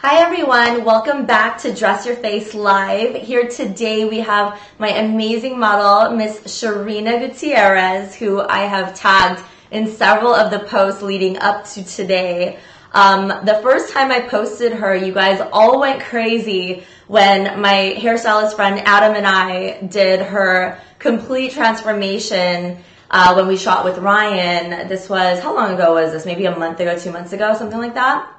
Hi everyone, welcome back to Dress Your Face Live. Here today we have my amazing model, Miss Sharina Gutierrez, who I have tagged in several of the posts leading up to today. The first time I posted her, you guys all went crazy when my hairstylist friend Adam and I did her complete transformation when we shot with Ryan. This was, how long ago was this? Maybe a month ago, 2 months ago, something like that.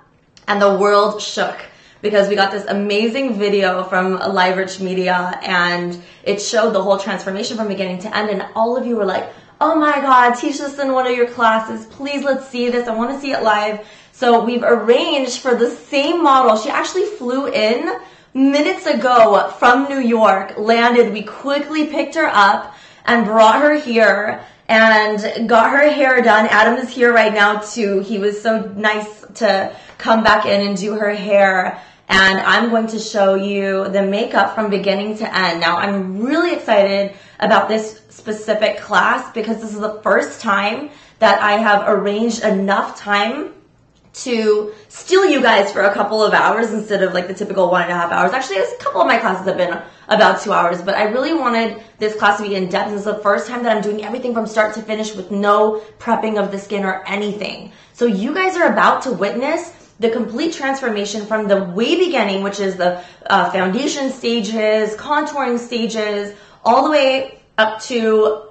And the world shook because we got this amazing video from Live Rich Media and it showed the whole transformation from beginning to end, and all of you were like, oh my God, teach this in one of your classes. Please, let's see this. I want to see it live. So we've arranged for the same model. She actually flew in minutes ago from New York, landed. We quickly picked her up and brought her here and got her hair done. Adam is here right now too. He was so nice to come back in and do her hair. And I'm going to show you the makeup from beginning to end. Now, I'm really excited about this specific class because this is the first time that I have arranged enough time to steal you guys for a couple of hours instead of like the typical 1.5 hours. Actually, a couple of my classes have been about 2 hours, but I really wanted this class to be in depth. This is the first time that I'm doing everything from start to finish with no prepping of the skin or anything. So you guys are about to witness the complete transformation from the way beginning, which is the foundation stages, contouring stages, all the way up to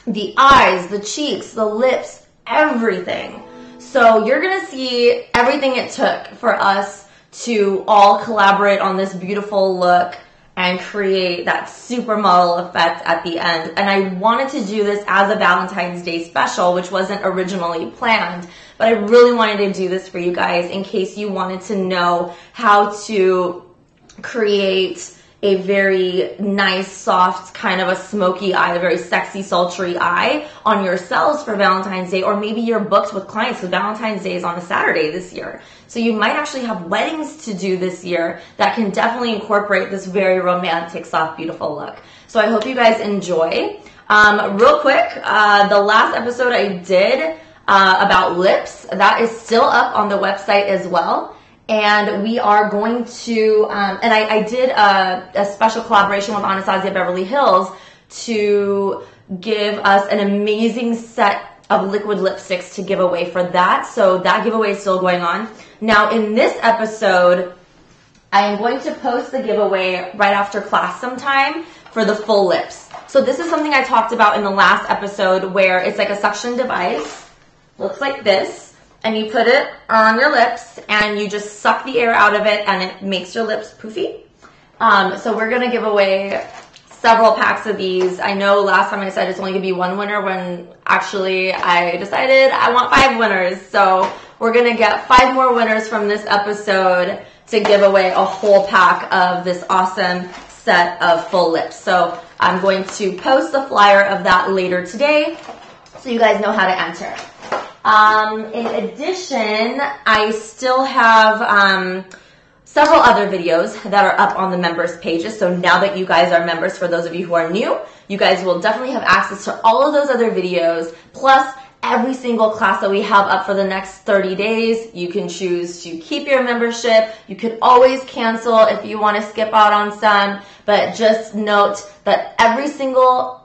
the eyes, the cheeks, the lips, everything. So you're gonna see everything it took for us to all collaborate on this beautiful look and create that supermodel effect at the end. And I wanted to do this as a Valentine's Day special, which wasn't originally planned, but I really wanted to do this for you guys in case you wanted to know how to create a very nice, soft, kind of a smoky eye, a very sexy, sultry eye on yourselves for Valentine's Day, or maybe you're booked with clients because Valentine's Day is on a Saturday this year. So you might actually have weddings to do this year that can definitely incorporate this very romantic, soft, beautiful look. So I hope you guys enjoy. Real quick, the last episode I did about lips, that is still up on the website as well. And we are going to, and I did a special collaboration with Anastasia Beverly Hills to give us an amazing set of liquid lipsticks to give away for that. So that giveaway is still going on. Now in this episode, I am going to post the giveaway right after class sometime for the full lips. So this is something I talked about in the last episode where it's like a suction device, looks like this. And you put it on your lips and you just suck the air out of it and it makes your lips poofy. So we're gonna give away several packs of these. I know last time I said it's only gonna be one winner when actually I decided I want 5 winners. So we're gonna get 5 more winners from this episode to give away a whole pack of this awesome set of full lips. So I'm going to post the flyer of that later today so you guys know how to enter. In addition, I still have several other videos that are up on the members pages. So now that you guys are members, for those of you who are new, you guys will definitely have access to all of those other videos, plus every single class that we have up for the next 30 days. You can choose to keep your membership. You could always cancel if you want to skip out on some, but just note that every single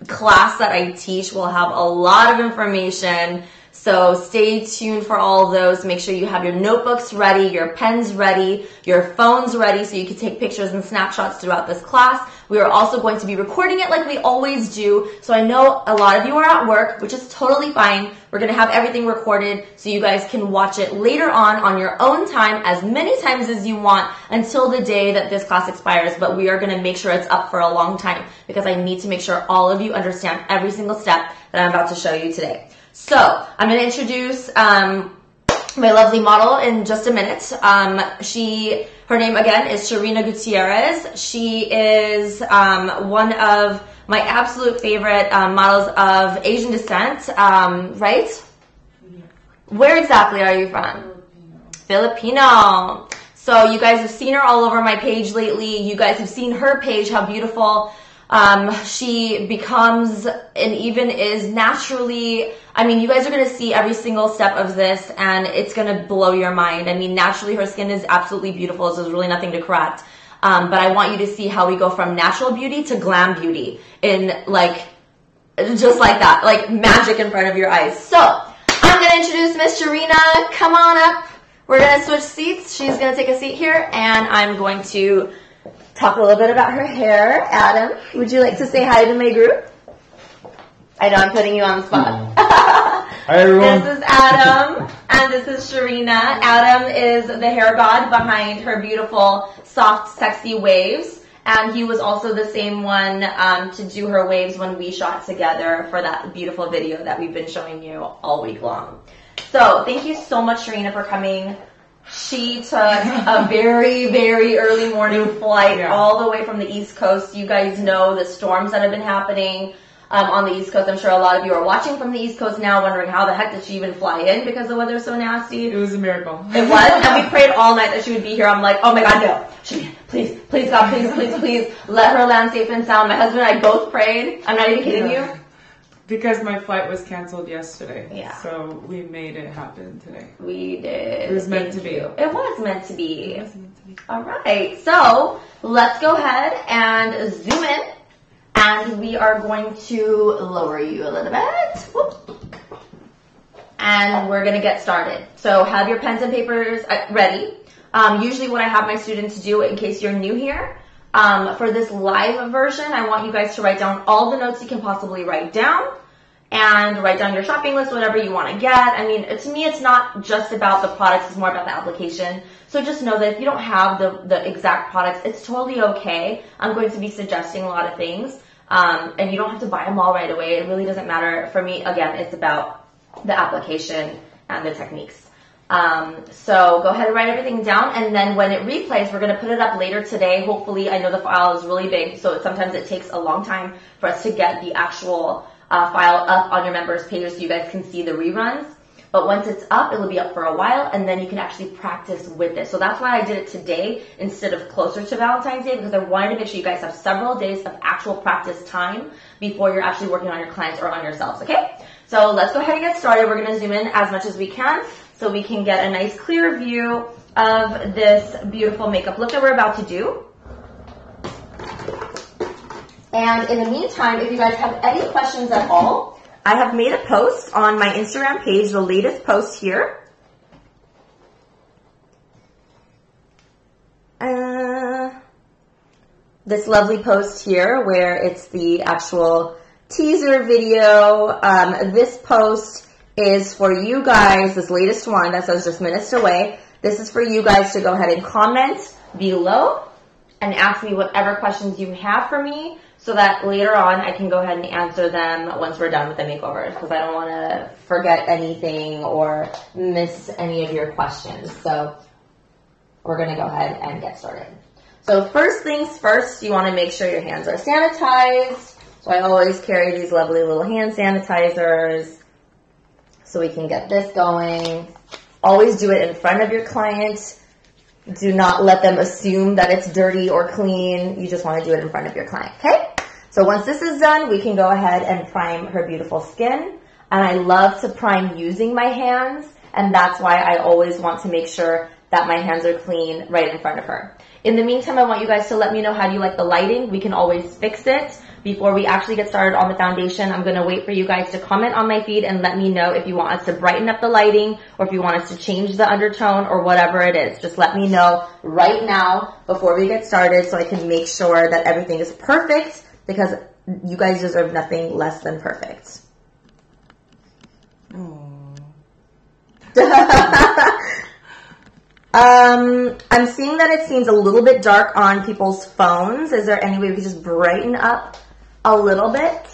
class that I teach will have a lot of information. So stay tuned for all of those. Make sure you have your notebooks ready, your pens ready, your phones ready so you can take pictures and snapshots throughout this class. We are also going to be recording it like we always do. So I know a lot of you are at work, which is totally fine. We're going to have everything recorded so you guys can watch it later on your own time, as many times as you want until the day that this class expires. But we are going to make sure it's up for a long time because I need to make sure all of you understand every single step that I'm about to show you today. So I'm going to introduce my lovely model in just a minute. Her name again is Sharina Gutierrez. She is one of my absolute favorite models of Asian descent, right? Yeah. Where exactly are you from? Filipino. So you guys have seen her all over my page lately. You guys have seen her page, how beautiful. She becomes and even is naturally, I mean, you guys are going to see every single step of this and it's going to blow your mind. I mean, naturally her skin is absolutely beautiful, so there's really nothing to correct. But I want you to see how we go from natural beauty to glam beauty in like, just like that, like magic in front of your eyes. So I'm going to introduce Miss Sharina. Come on up. We're going to switch seats. She's going to take a seat here and I'm going to talk a little bit about her hair. Adam, would you like to say hi to my group? I know I'm putting you on the spot. Hi everyone. This is Adam and this is Sharina. Adam is the hair god behind her beautiful, soft, sexy waves. And he was also the same one to do her waves when we shot together for that beautiful video that we've been showing you all week long. So thank you so much, Sharina, for coming. She took a very, very early morning flight all the way from the East Coast. You guys know the storms that have been happening on the East Coast. I'm sure a lot of you are watching from the East Coast now wondering how the heck did she even fly in because the weather's so nasty. It was a miracle. It was, and we prayed all night that she would be here. I'm like, oh my God, no. Please, please, God, please, let her land safe and sound. My husband and I both prayed. I'm not even kidding you. Because my flight was canceled yesterday. Yeah. So we made it happen today. We did. It was meant to be. It was meant to be. It was meant to be. All right. So let's go ahead and zoom in. And we are going to lower you a little bit. Whoop. And we're going to get started. So have your pens and papers ready. Usually what I have my students do, in case you're new here, for this live version, I want you guys to write down all the notes you can possibly write down and write down your shopping list, whatever you want to get. I mean, to me, it's not just about the products, it's more about the application. So just know that if you don't have the exact products, it's totally okay. I'm going to be suggesting a lot of things, and you don't have to buy them all right away. It really doesn't matter. For me, again, it's about the application and the techniques. So go ahead and write everything down, and then when it replays, we're going to put it up later today. Hopefully, I know the file is really big, so sometimes it takes a long time for us to get the actual file up on your members page so you guys can see the reruns. But once it's up, it'll be up for a while, and then you can actually practice with it. So that's why I did it today instead of closer to Valentine's Day, because I wanted to make sure you guys have several days of actual practice time before you're actually working on your clients or on yourselves, okay? So let's go ahead and get started. We're going to zoom in as much as we can so we can get a nice clear view of this beautiful makeup look that we're about to do. And in the meantime, if you guys have any questions at all, I have made a post on my Instagram page, the latest post here. This lovely post here where it's the actual teaser video. This post is for you guys, this latest one that says just minutes away. This is for you guys to go ahead and comment below and ask me whatever questions you have for me so that later on I can go ahead and answer them once we're done with the makeover, because I don't want to forget anything or miss any of your questions. So we're going to go ahead and get started. So first things first, you want to make sure your hands are sanitized. So I always carry these lovely little hand sanitizers so we can get this going. Always do it in front of your client. Do not let them assume that it's dirty or clean. You just want to do it in front of your client, okay? So once this is done, we can go ahead and prime her beautiful skin. And I love to prime using my hands, and that's why I always want to make sure that my hands are clean right in front of her. In the meantime, I want you guys to let me know how you like the lighting. We can always fix it. Before we actually get started on the foundation, I'm going to wait for you guys to comment on my feed and let me know if you want us to brighten up the lighting or if you want us to change the undertone or whatever it is. Just let me know right now before we get started so I can make sure that everything is perfect, because you guys deserve nothing less than perfect. I'm seeing that it seems a little bit dark on people's phones. Is there any way we could just brighten up a little bit?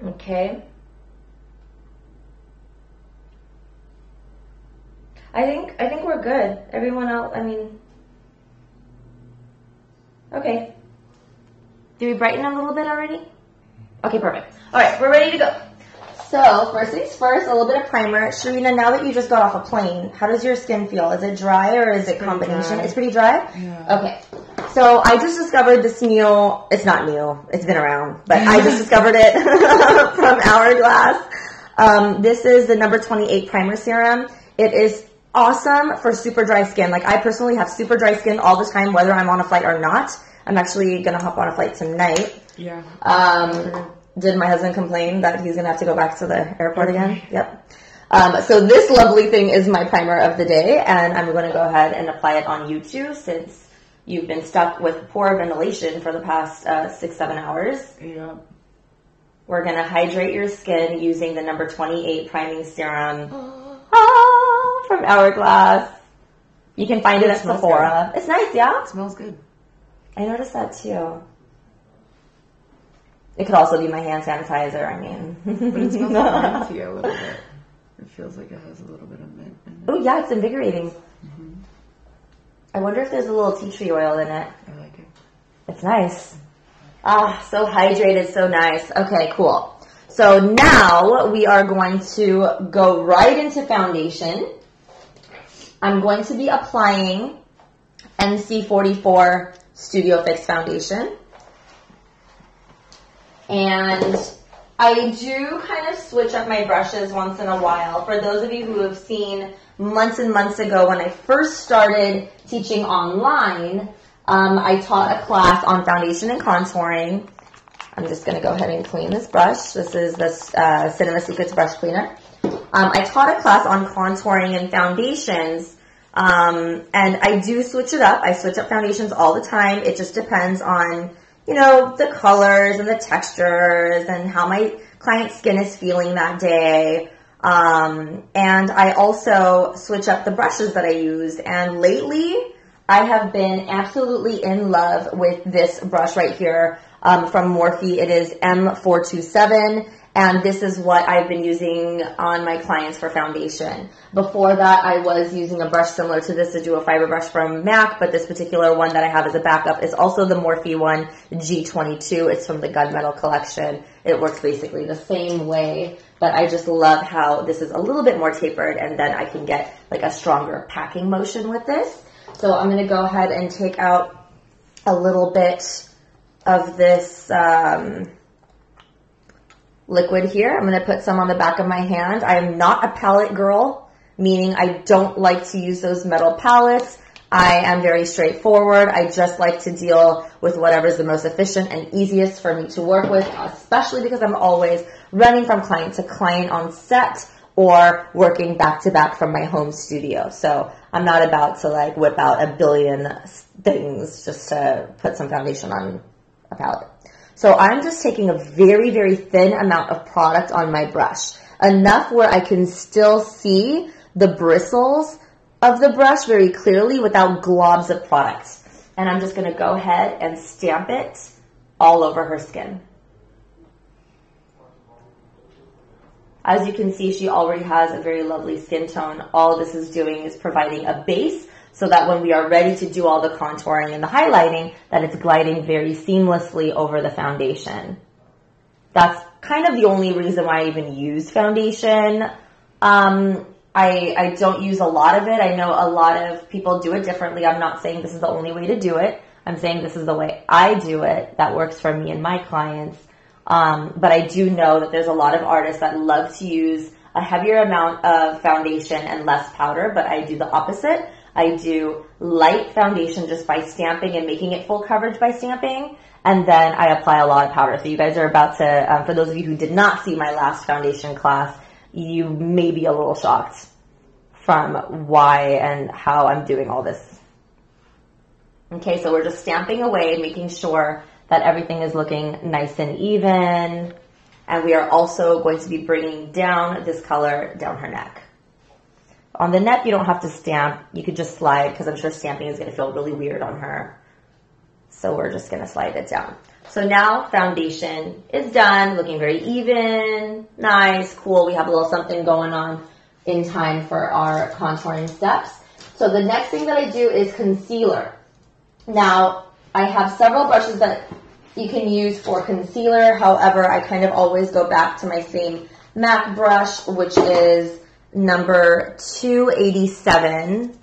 Okay. I think we're good. Everyone else, I mean, Okay. Did we brighten a little bit already? Okay, perfect. All right, we're ready to go. So first things first, a little bit of primer. Sharina, now that you just got off a plane, how does your skin feel? Is it dry or is it combination? Dry. It's pretty dry? Yeah. Okay. So I just discovered this new, it's not new, it's been around, but I just discovered it from Hourglass. This is the number 28 primer serum. It is awesome for super dry skin. Like I personally have super dry skin all the time, whether I'm on a flight or not. I'm actually going to hop on a flight tonight. Yeah. Did my husband complain that he's going to have to go back to the airport again? Yep. So this lovely thing is my primer of the day, and I'm going to go ahead and apply it on you too, since you've been stuck with poor ventilation for the past 6-7 hours. Yeah. We're going to hydrate your skin using the number 28 priming serum from Hourglass. You can find it at Sephora. Good. It's nice, yeah? It smells good. I noticed that too. It could also be my hand sanitizer, I mean. But it smells like minty a little bit. It feels like it has a little bit of mint in it. Oh yeah, it's invigorating. Mm-hmm. I wonder if there's a little tea tree oil in it. I like it. It's nice. Ah, so hydrated, so nice. Okay, cool. So now we are going to go right into foundation. I'm going to be applying NC44 Studio Fix Foundation. And I do kind of switch up my brushes once in a while. For those of you who have seen months and months ago when I first started teaching online, I taught a class on foundation and contouring. I'm just going to go ahead and clean this brush. This is the Cinema Secrets brush cleaner. I taught a class on contouring and foundations, and I do switch it up. I switch up foundations all the time. It just depends on, you know, the colors and the textures and how my client's skin is feeling that day. And I also switch up the brushes that I use. And lately, I have been absolutely in love with this brush right here from Morphe. It is M427. And this is what I've been using on my clients for foundation. Before that, I was using a brush similar to this, a duo fiber brush from MAC, but this particular one that I have as a backup is also the Morphe one, G22. It's from the Gunmetal collection. It works basically the same way, but I just love how this is a little bit more tapered, and then I can get like a stronger packing motion with this. So I'm going to go ahead and take out a little bit of this liquid here. I'm going to put some on the back of my hand. I am not a palette girl, meaning I don't like to use those metal palettes. I am very straightforward. I just like to deal with whatever's the most efficient and easiest for me to work with, especially because I'm always running from client to client on set or working back to back from my home studio. So I'm not about to like whip out a billion things just to put some foundation on a palette. So I'm just taking a very, very thin amount of product on my brush, enough where I can still see the bristles of the brush very clearly without globs of product. And I'm just going to go ahead and stamp it all over her skin. As you can see, she already has a very lovely skin tone. All this is doing is providing a base so that when we are ready to do all the contouring and the highlighting, that it's gliding very seamlessly over the foundation. That's kind of the only reason why I even use foundation. I don't use a lot of it. I know a lot of people do it differently. I'm not saying this is the only way to do it. I'm saying this is the way I do it that works for me and my clients. But I do know that there's a lot of artists that love to use a heavier amount of foundation and less powder, but I do the opposite. I do light foundation just by stamping and making it full coverage by stamping, and then I apply a lot of powder. So you guys are about to, for those of you who did not see my last foundation class, you may be a little shocked from why and how I'm doing all this. Okay, so we're just stamping away, making sure that everything is looking nice and even. And we are also going to be bringing down this color down her neck. On the neck, you don't have to stamp. You could just slide, because I'm sure stamping is going to feel really weird on her. So we're just going to slide it down. So now foundation is done, looking very even, nice, cool. We have a little something going on in time for our contouring steps. So the next thing that I do is concealer. Now, I have several brushes that you can use for concealer. However, I kind of always go back to my same MAC brush, which is number 287.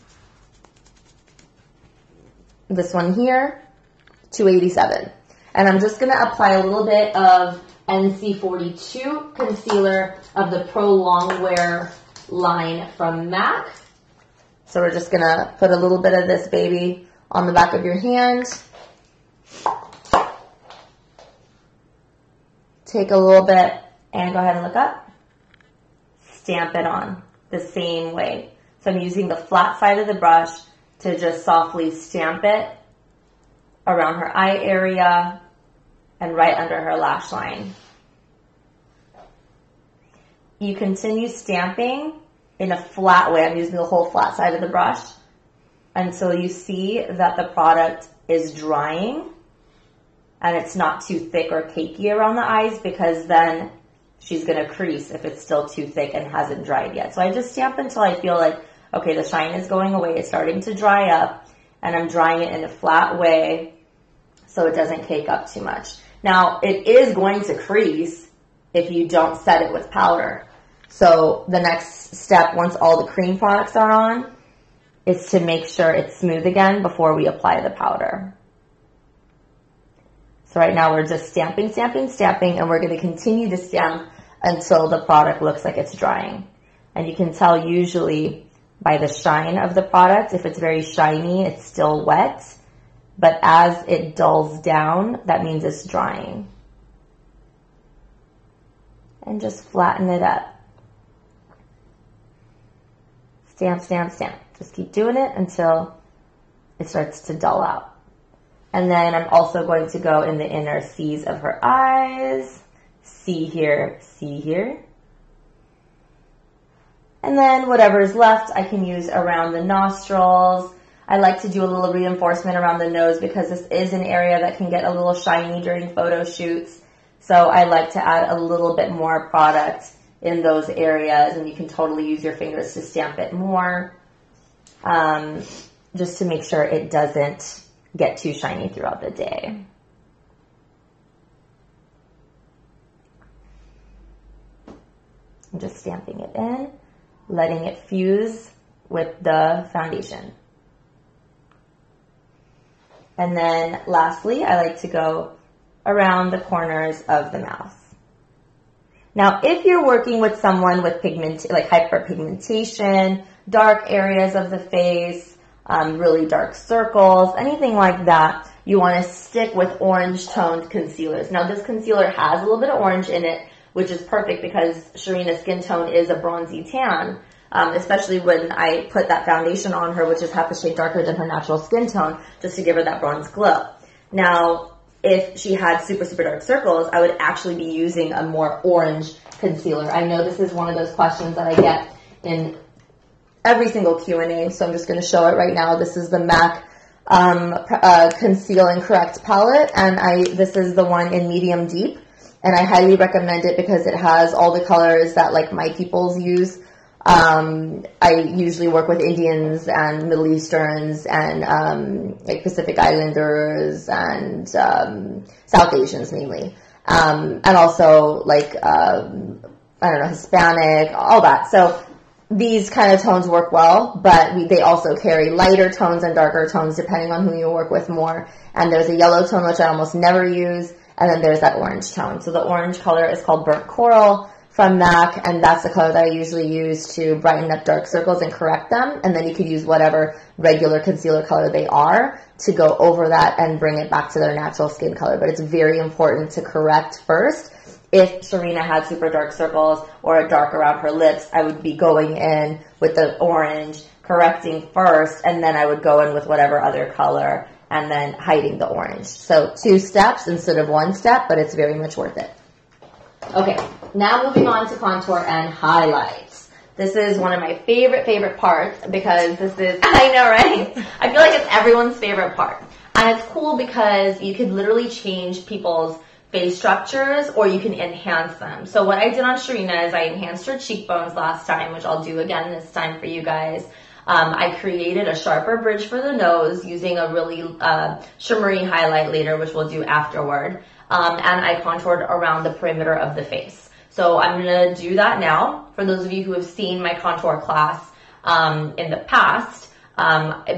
This one here, 287. And I'm just going to apply a little bit of NC42 concealer of the Pro Longwear line from MAC. So we're just going to put a little bit of this baby on the back of your hand. Take a little bit and go ahead and look up. Stamp it on the same way. So I'm using the flat side of the brush to just softly stamp it around her eye area and right under her lash line. You continue stamping in a flat way. I'm using the whole flat side of the brush until you see that the product is drying and it's not too thick or cakey around the eyes, because then she's going to crease if it's still too thick and hasn't dried yet. So I just stamp until I feel like, okay, the shine is going away, it's starting to dry up, and I'm drying it in a flat way so it doesn't cake up too much. Now, it is going to crease if you don't set it with powder. So the next step, once all the cream products are on, is to make sure it's smooth again before we apply the powder. So right now we're just stamping, stamping, stamping, and we're going to continue to stamp until the product looks like it's drying. And you can tell usually by the shine of the product, if it's very shiny, it's still wet. But as it dulls down, that means it's drying. And just flatten it up. Stamp, stamp, stamp. Just keep doing it until it starts to dull out. And then I'm also going to go in the inner C's of her eyes. C here, C here. And then whatever is left, I can use around the nostrils. I like to do a little reinforcement around the nose because this is an area that can get a little shiny during photo shoots. So I like to add a little bit more product in those areas, and you can totally use your fingers to stamp it more, just to make sure it doesn't get too shiny throughout the day. I'm just stamping it in, letting it fuse with the foundation. And then lastly, I like to go around the corners of the mouth. Now, if you're working with someone with like hyperpigmentation, dark areas of the face, really dark circles, anything like that, you want to stick with orange toned concealers. Now, this concealer has a little bit of orange in it, which is perfect because Sharina's skin tone is a bronzy tan, especially when I put that foundation on her, which is half a shade darker than her natural skin tone, just to give her that bronze glow. Now, if she had super, super dark circles, I would actually be using a more orange concealer. I know this is one of those questions that I get in every single Q&A, so I'm just going to show it right now. This is the MAC Conceal and Correct palette, and this is the one in medium deep, and I highly recommend it because it has all the colors that like my peoples use. I usually work with Indians and Middle Easterns and like Pacific Islanders and South Asians mainly, and also like I don't know, Hispanic, all that. So these kind of tones work well, but they also carry lighter tones and darker tones depending on who you work with more. And there's a yellow tone which I almost never use, and then there's that orange tone. So the orange color is called Burnt Coral from MAC, and that's the color that I usually use to brighten up dark circles and correct them. And then you could use whatever regular concealer color they are to go over that and bring it back to their natural skin color. But it's very important to correct first. If Sharina had super dark circles or a dark around her lips, I would be going in with the orange, correcting first, and then I would go in with whatever other color and then hiding the orange. So 2 steps instead of 1 step, but it's very much worth it. Okay, now moving on to contour and highlights. This is one of my favorite parts because this is, I know, right? I feel like it's everyone's favorite part. And it's cool because you could literally change people's face structures or you can enhance them. So what I did on Sharina is I enhanced her cheekbones last time, which I'll do again this time for you guys. I created a sharper bridge for the nose using a really shimmery highlight later, which we'll do afterward. And I contoured around the perimeter of the face. So I'm going to do that now. For those of you who have seen my contour class in the past,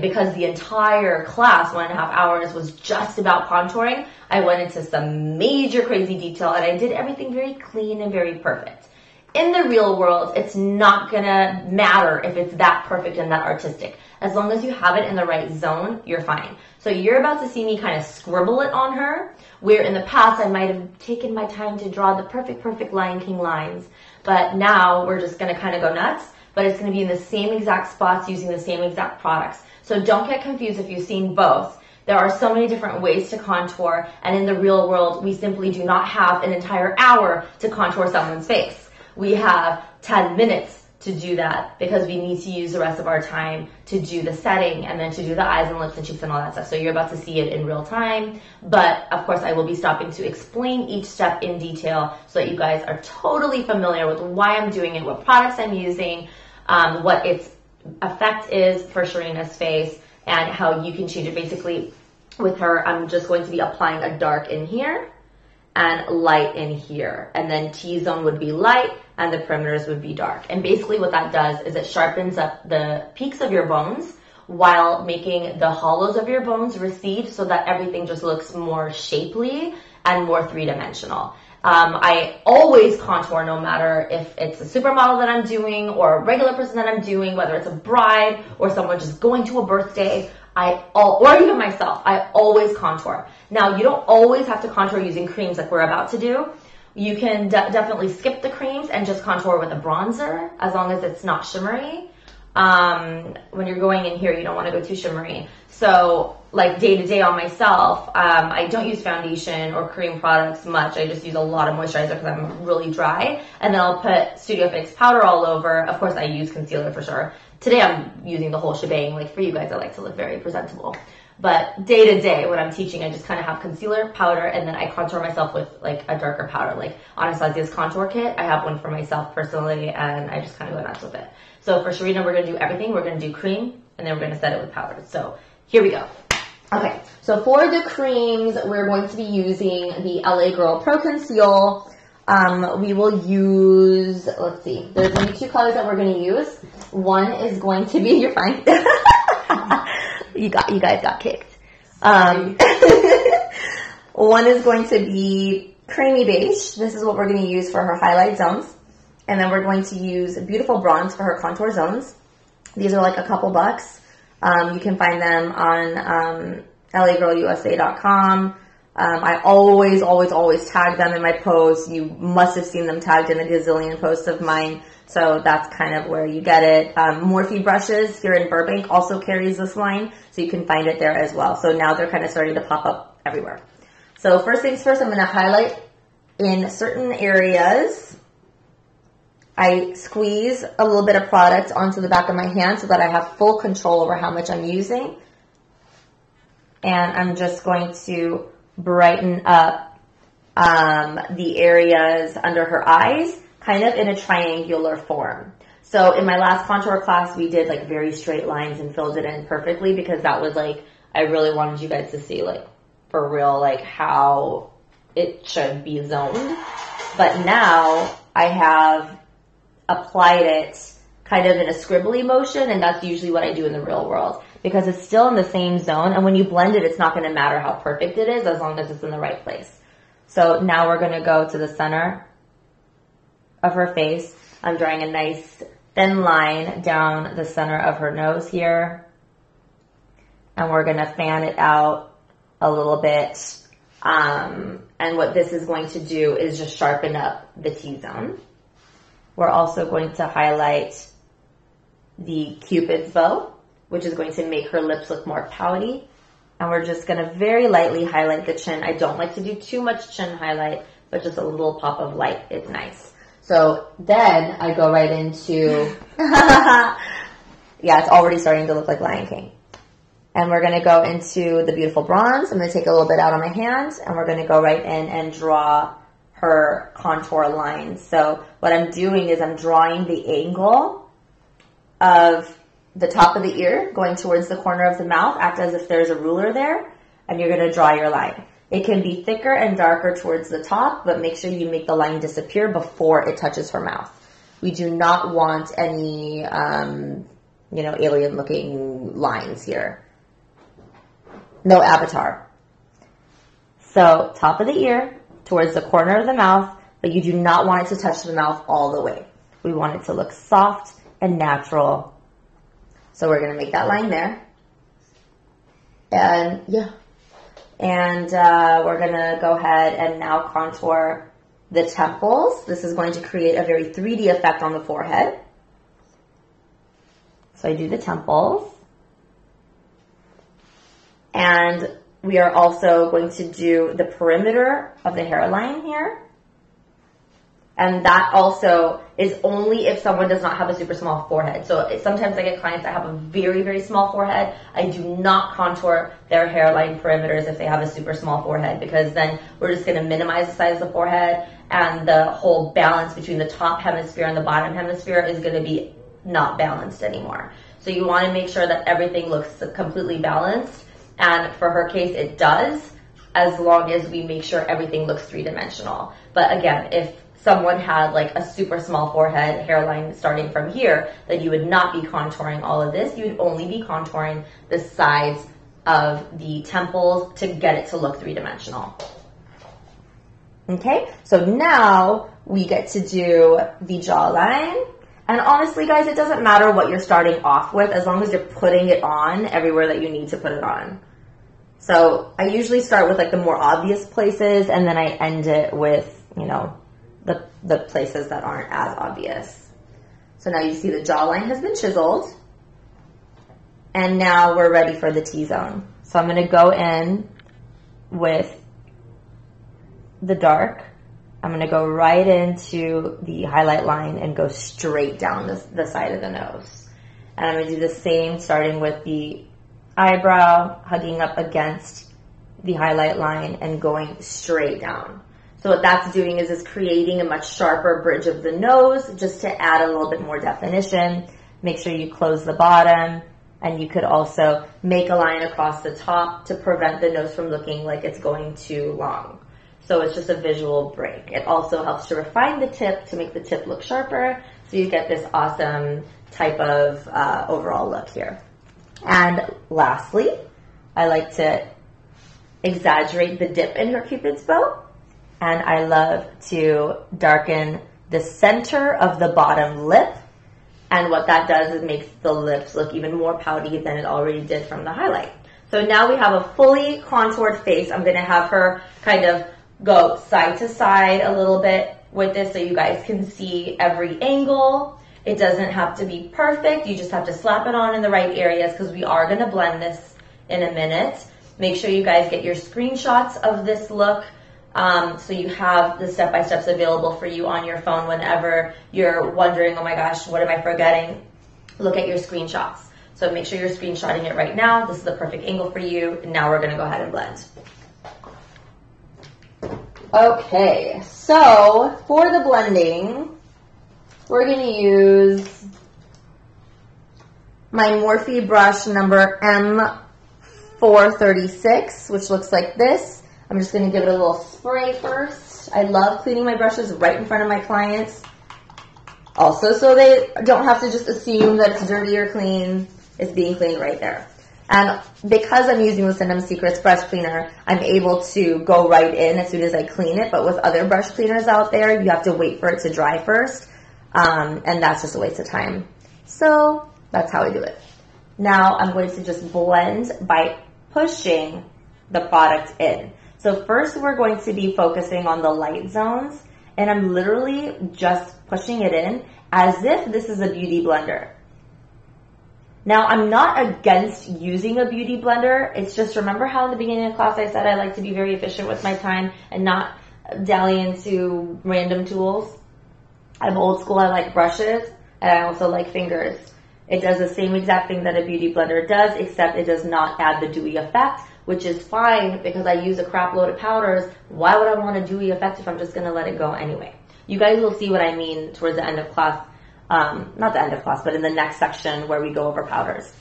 because the entire class, 1.5 hours, was just about contouring, I went into some major crazy detail and I did everything very clean and very perfect. In the real world, it's not gonna matter if it's that perfect and that artistic. As long as you have it in the right zone, you're fine. So you're about to see me kind of scribble it on her, where in the past I might have taken my time to draw the perfect Lion King lines. But now we're just gonna kind of go nuts, but it's gonna be in the same exact spots using the same exact products. So don't get confused if you've seen both. There are so many different ways to contour, and in the real world, we simply do not have an entire hour to contour someone's face. We have 10 minutes to do that because we need to use the rest of our time to do the setting and then to do the eyes and lips and cheeks and all that stuff. So you're about to see it in real time. But of course, I will be stopping to explain each step in detail so that you guys are totally familiar with why I'm doing it, what products I'm using, what its effect is for Sharina's face, and how you can change it. Basically, with her, I'm just going to be applying a dark in here and light in here. And then T-zone would be light and the perimeters would be dark. And basically what that does is it sharpens up the peaks of your bones while making the hollows of your bones recede so that everything just looks more shapely and more three-dimensional. I always contour no matter if it's a supermodel that I'm doing or a regular person that I'm doing, whether it's a bride or someone just going to a birthday, or even myself, I always contour. Now, you don't always have to contour using creams like we're about to do. You can definitely skip the creams and just contour with a bronzer as long as it's not shimmery. When you're going in here, you don't want to go too shimmery. So like day to day on myself, I don't use foundation or cream products much. I just use a lot of moisturizer because I'm really dry. And then I'll put Studio Fix powder all over. Of course, I use concealer for sure. Today I'm using the whole shebang. Like for you guys, I like to look very presentable. But day to day, when I'm teaching, I just kind of have concealer, powder, and then I contour myself with like a darker powder. Like Anastasia's contour kit, I have one for myself personally, and I just kind of go nuts with it. So for Sharina, we're going to do everything. We're going to do cream, and then we're going to set it with powder. So here we go. Okay, so for the creams, we're going to be using the LA Girl Pro Conceal. We will use, let's see, there's going to be 2 colors that we're going to use. One is going to be, you're fine. You guys got kicked. One is going to be creamy beige. This is what we're going to use for her highlight zones. And then we're going to use beautiful bronze for her contour zones. These are like a couple bucks. You can find them on lagirlusa.com. I always tag them in my posts. You must have seen them tagged in a gazillion posts of mine. So that's kind of where you get it. Morphe brushes here in Burbank also carries this line, so you can find it there as well. So now they're kind of starting to pop up everywhere. So first things first, I'm going to highlight in certain areas. I squeeze a little bit of product onto the back of my hand so that I have full control over how much I'm using. And I'm just going to brighten up the areas under her eyes, kind of in a triangular form. So in my last contour class, we did like very straight lines and filled it in perfectly because that was like, I really wanted you guys to see like for real, like how it should be zoned. But now I have applied it kind of in a scribbly motion, and that's usually what I do in the real world because it's still in the same zone. And when you blend it, it's not going to matter how perfect it is as long as it's in the right place. So now we're going to go to the center of her face. I'm drawing a nice thin line down the center of her nose here. And we're going to fan it out a little bit. And what this is going to do is just sharpen up the T-zone. We're also going to highlight the Cupid's bow, which is going to make her lips look more pouty. And we're just going to very lightly highlight the chin. I don't like to do too much chin highlight, but just a little pop of light is nice. So then I go right into, yeah, it's already starting to look like Lion King. And we're going to go into the beautiful bronze. I'm going to take a little bit out on my hands, and we're going to go right in and draw her contour lines. So what I'm doing is I'm drawing the angle of the top of the ear going towards the corner of the mouth. Act as if there's a ruler there, and you're going to draw your line. It can be thicker and darker towards the top, but make sure you make the line disappear before it touches her mouth. We do not want any, alien-looking lines here. No avatar. So top of the ear towards the corner of the mouth, but you do not want it to touch the mouth all the way. We want it to look soft and natural. So we're going to make that line there. And we're going to go ahead and now contour the temples. This is going to create a very 3D effect on the forehead. So I do the temples. And we are also going to do the perimeter of the hairline here. And that also is only if someone does not have a super small forehead. So sometimes I get clients that have a very, very small forehead. I do not contour their hairline perimeters if they have a super small forehead, because then we're just going to minimize the size of the forehead, and the whole balance between the top hemisphere and the bottom hemisphere is going to be not balanced anymore. So you want to make sure that everything looks completely balanced. And for her case, it does, as long as we make sure everything looks three-dimensional. But again, if someone had like a super small forehead hairline starting from here, then you would not be contouring all of this. You would only be contouring the sides of the temples to get it to look three-dimensional. Okay, so now we get to do the jawline. And honestly, guys, it doesn't matter what you're starting off with as long as you're putting it on everywhere that you need to put it on. So I usually start with like the more obvious places, and then I end it with, the places that aren't as obvious. So now you see the jawline has been chiseled. And now we're ready for the T-zone. So I'm going to go in with the dark. I'm going to go right into the highlight line and go straight down the side of the nose. And I'm going to do the same starting with the eyebrow, hugging up against the highlight line and going straight down. So what that's doing is it's creating a much sharper bridge of the nose just to add a little bit more definition. Make sure you close the bottom, and you could also make a line across the top to prevent the nose from looking like it's going too long. So it's just a visual break. It also helps to refine the tip to make the tip look sharper, so you get this awesome type of overall look here. And lastly, I like to exaggerate the dip in her Cupid's bow. And I love to darken the center of the bottom lip. And what that does is makes the lips look even more pouty than it already did from the highlight. So now we have a fully contoured face. I'm going to have her kind of go side to side a little bit with this so you guys can see every angle. It doesn't have to be perfect. You just have to slap it on in the right areas because we are going to blend this in a minute. Make sure you guys get your screenshots of this look. So you have the step-by-steps available for you on your phone whenever you're wondering, oh my gosh, what am I forgetting? Look at your screenshots. So make sure you're screenshotting it right now. This is the perfect angle for you. And now we're going to go ahead and blend. Okay, so for the blending, we're going to use my Morphe brush number M436, which looks like this. I'm just going to give it a little spray first. I love cleaning my brushes right in front of my clients. Also, so they don't have to just assume that it's dirty or clean. It's being cleaned right there. And because I'm using the Cinnamon Secrets brush cleaner, I'm able to go right in as soon as I clean it. But with other brush cleaners out there, you have to wait for it to dry first. And that's just a waste of time. So that's how I do it. Now I'm going to just blend by pushing the product in. So first we're going to be focusing on the light zones, and I'm literally just pushing it in as if this is a beauty blender. Now I'm not against using a beauty blender. It's just, remember how in the beginning of class I said I like to be very efficient with my time and not dally into random tools? I'm old school, I like brushes, and I also like fingers. It does the same exact thing that a beauty blender does, except it does not add the dewy effect, which is fine because I use a crap load of powders. Why would I want a dewy effect if I'm just going to let it go anyway? You guys will see what I mean towards the end of class not the end of class, but in the next section where we go over powders,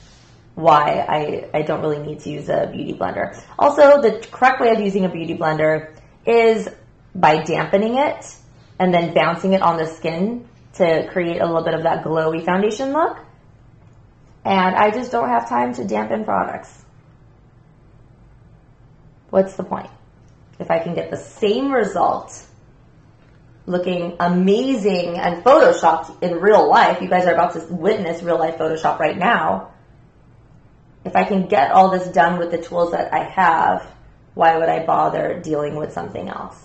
why I don't really need to use a beauty blender. Also, the correct way of using a beauty blender is by dampening it and then bouncing it on the skin to create a little bit of that glowy foundation look. And I just don't have time to dampen products. What's the point? If I can get the same result looking amazing and photoshopped in real life, you guys are about to witness real life Photoshop right now. If I can get all this done with the tools that I have, why would I bother dealing with something else?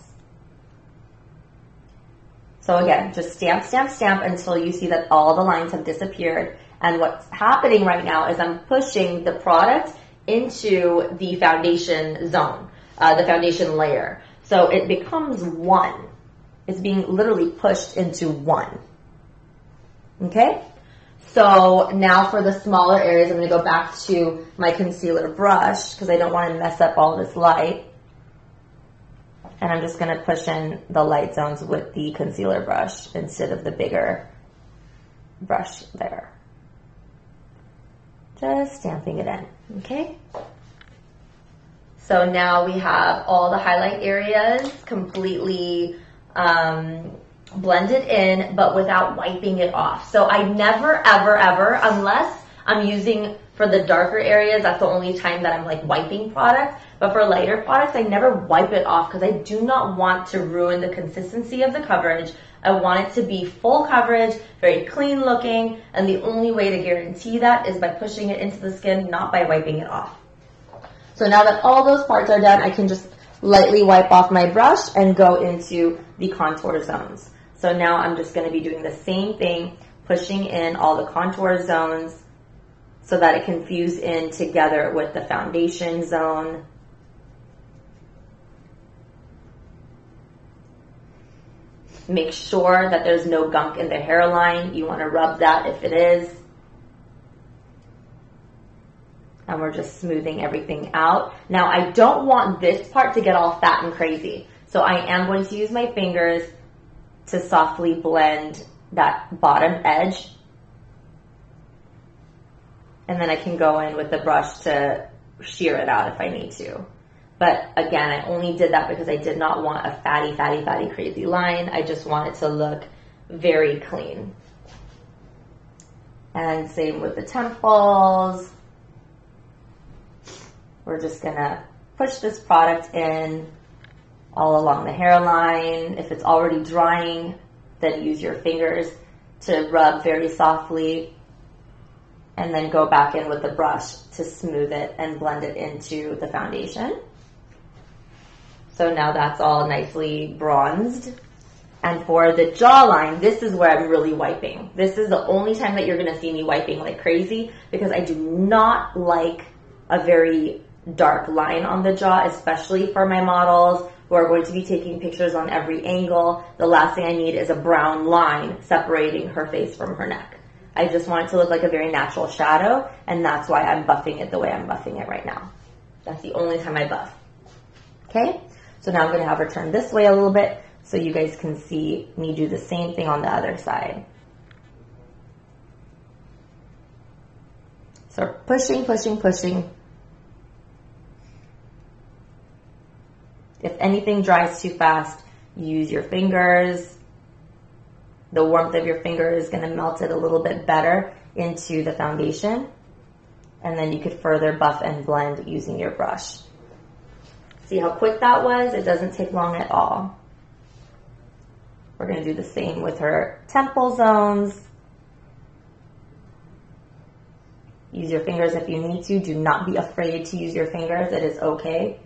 So again, just stamp, stamp, stamp until you see that all the lines have disappeared. And what's happening right now is I'm pushing the product into the foundation zone, the foundation layer. So it becomes one. It's being literally pushed into one. Okay? So now for the smaller areas, I'm going to go back to my concealer brush because I don't want to mess up all this light. And I'm just going to push in the light zones with the concealer brush instead of the bigger brush there. Just stamping it in, okay? So now we have all the highlight areas completely blended in, but without wiping it off. So I never, ever, ever, unless I'm using for the darker areas, that's the only time that I'm like wiping product. But for lighter products, I never wipe it off because I do not want to ruin the consistency of the coverage. I want it to be full coverage, very clean looking, and the only way to guarantee that is by pushing it into the skin, not by wiping it off. So now that all those parts are done, I can just lightly wipe off my brush and go into the contour zones. So now I'm just going to be doing the same thing, pushing in all the contour zones so that it can fuse in together with the foundation zone. Make sure that there's no gunk in the hairline. You want to rub that if it is. And we're just smoothing everything out. Now, I don't want this part to get all fat and crazy. So I am going to use my fingers to softly blend that bottom edge. And then I can go in with the brush to shear it out if I need to. But again, I only did that because I did not want a fatty, fatty, fatty, crazy line. I just want it to look very clean. And same with the temples. We're just gonna push this product in all along the hairline. If it's already drying, then use your fingers to rub very softly. And then go back in with the brush to smooth it and blend it into the foundation. So now that's all nicely bronzed. And for the jawline, this is where I'm really wiping. This is the only time that you're going to see me wiping like crazy because I do not like a very dark line on the jaw, especially for my models who are going to be taking pictures on every angle. The last thing I need is a brown line separating her face from her neck. I just want it to look like a very natural shadow, and that's why I'm buffing it the way I'm buffing it right now. That's the only time I buff. Okay? So now I'm going to have her turn this way a little bit so you guys can see me do the same thing on the other side. So pushing, pushing, pushing. If anything dries too fast, use your fingers. The warmth of your finger is going to melt it a little bit better into the foundation. And then you could further buff and blend using your brush. See how quick that was? It doesn't take long at all. We're going to do the same with her temple zones. Use your fingers if you need to. Do not be afraid to use your fingers. It is okay.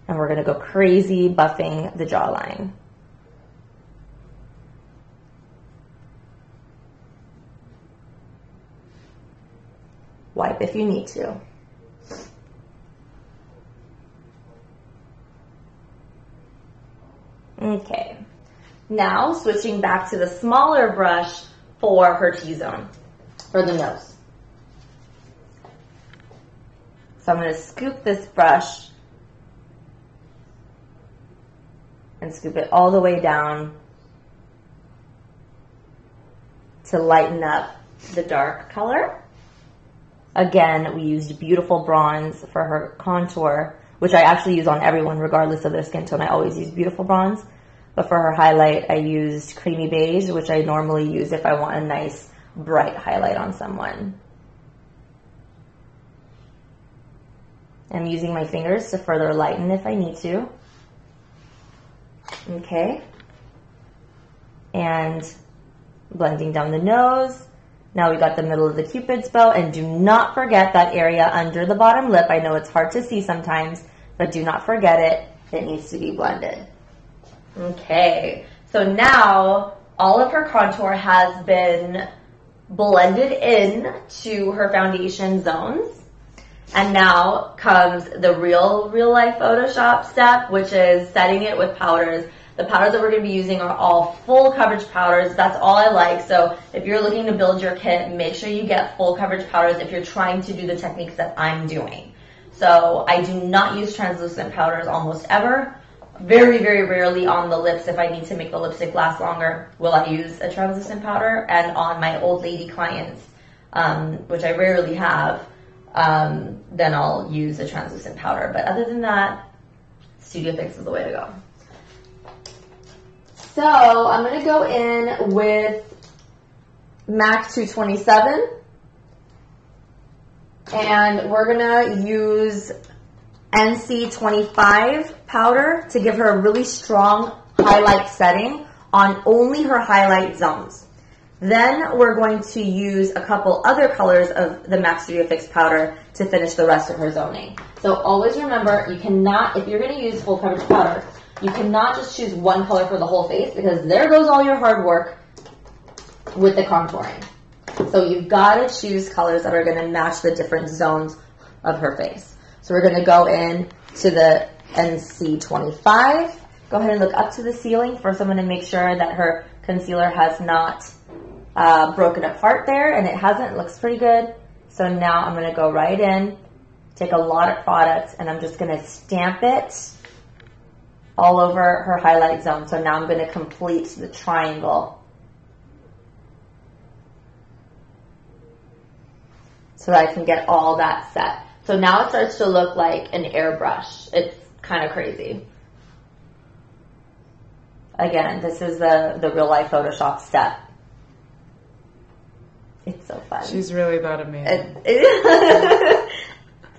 And we're going to go crazy buffing the jawline. Wipe if you need to. Okay. Now switching back to the smaller brush for her T-zone, for the nose. So I'm going to scoop this brush and scoop it all the way down to lighten up the dark color. Again, we used Beautiful Bronze for her contour, which I actually use on everyone regardless of their skin tone. I always use Beautiful Bronze. But for her highlight, I used Creamy Beige, which I normally use if I want a nice bright highlight on someone. I'm using my fingers to further lighten if I need to. Okay. And blending down the nose. Now we got the middle of the Cupid's bow, and do not forget that area under the bottom lip. I know it's hard to see sometimes, but do not forget it. It needs to be blended. Okay, so now all of her contour has been blended in to her foundation zones. And now comes the real life Photoshop step, which is setting it with powders. The powders that we're going to be using are all full coverage powders. That's all I like. So if you're looking to build your kit, make sure you get full coverage powders if you're trying to do the techniques that I'm doing. So I do not use translucent powders almost ever. Very, very rarely on the lips, if I need to make the lipstick last longer, will I use a translucent powder. And on my old lady clients, which I rarely have, then I'll use a translucent powder. But other than that, Studio Fix is the way to go. So I'm going to go in with MAC 227. And we're going to use NC 25 powder to give her a really strong highlight setting on only her highlight zones. Then we're going to use a couple other colors of the MAC Studio Fix powder to finish the rest of her zoning. So always remember, you cannot, if you're going to use full coverage powder, you cannot just choose one color for the whole face, because there goes all your hard work with the contouring. So you've got to choose colors that are going to match the different zones of her face. So we're going to go in to the NC 25. Go ahead and look up to the ceiling. First, I'm going to make sure that her concealer has not broken apart there, and it hasn't. It looks pretty good. So now I'm going to go right in, take a lot of product, and I'm just going to stamp it all over her highlight zone. So now I'm going to complete the triangle so that I can get all that set. So now it starts to look like an airbrush. It's kind of crazy. Again, this is the real life Photoshop step. It's so fun. She's really that amazing.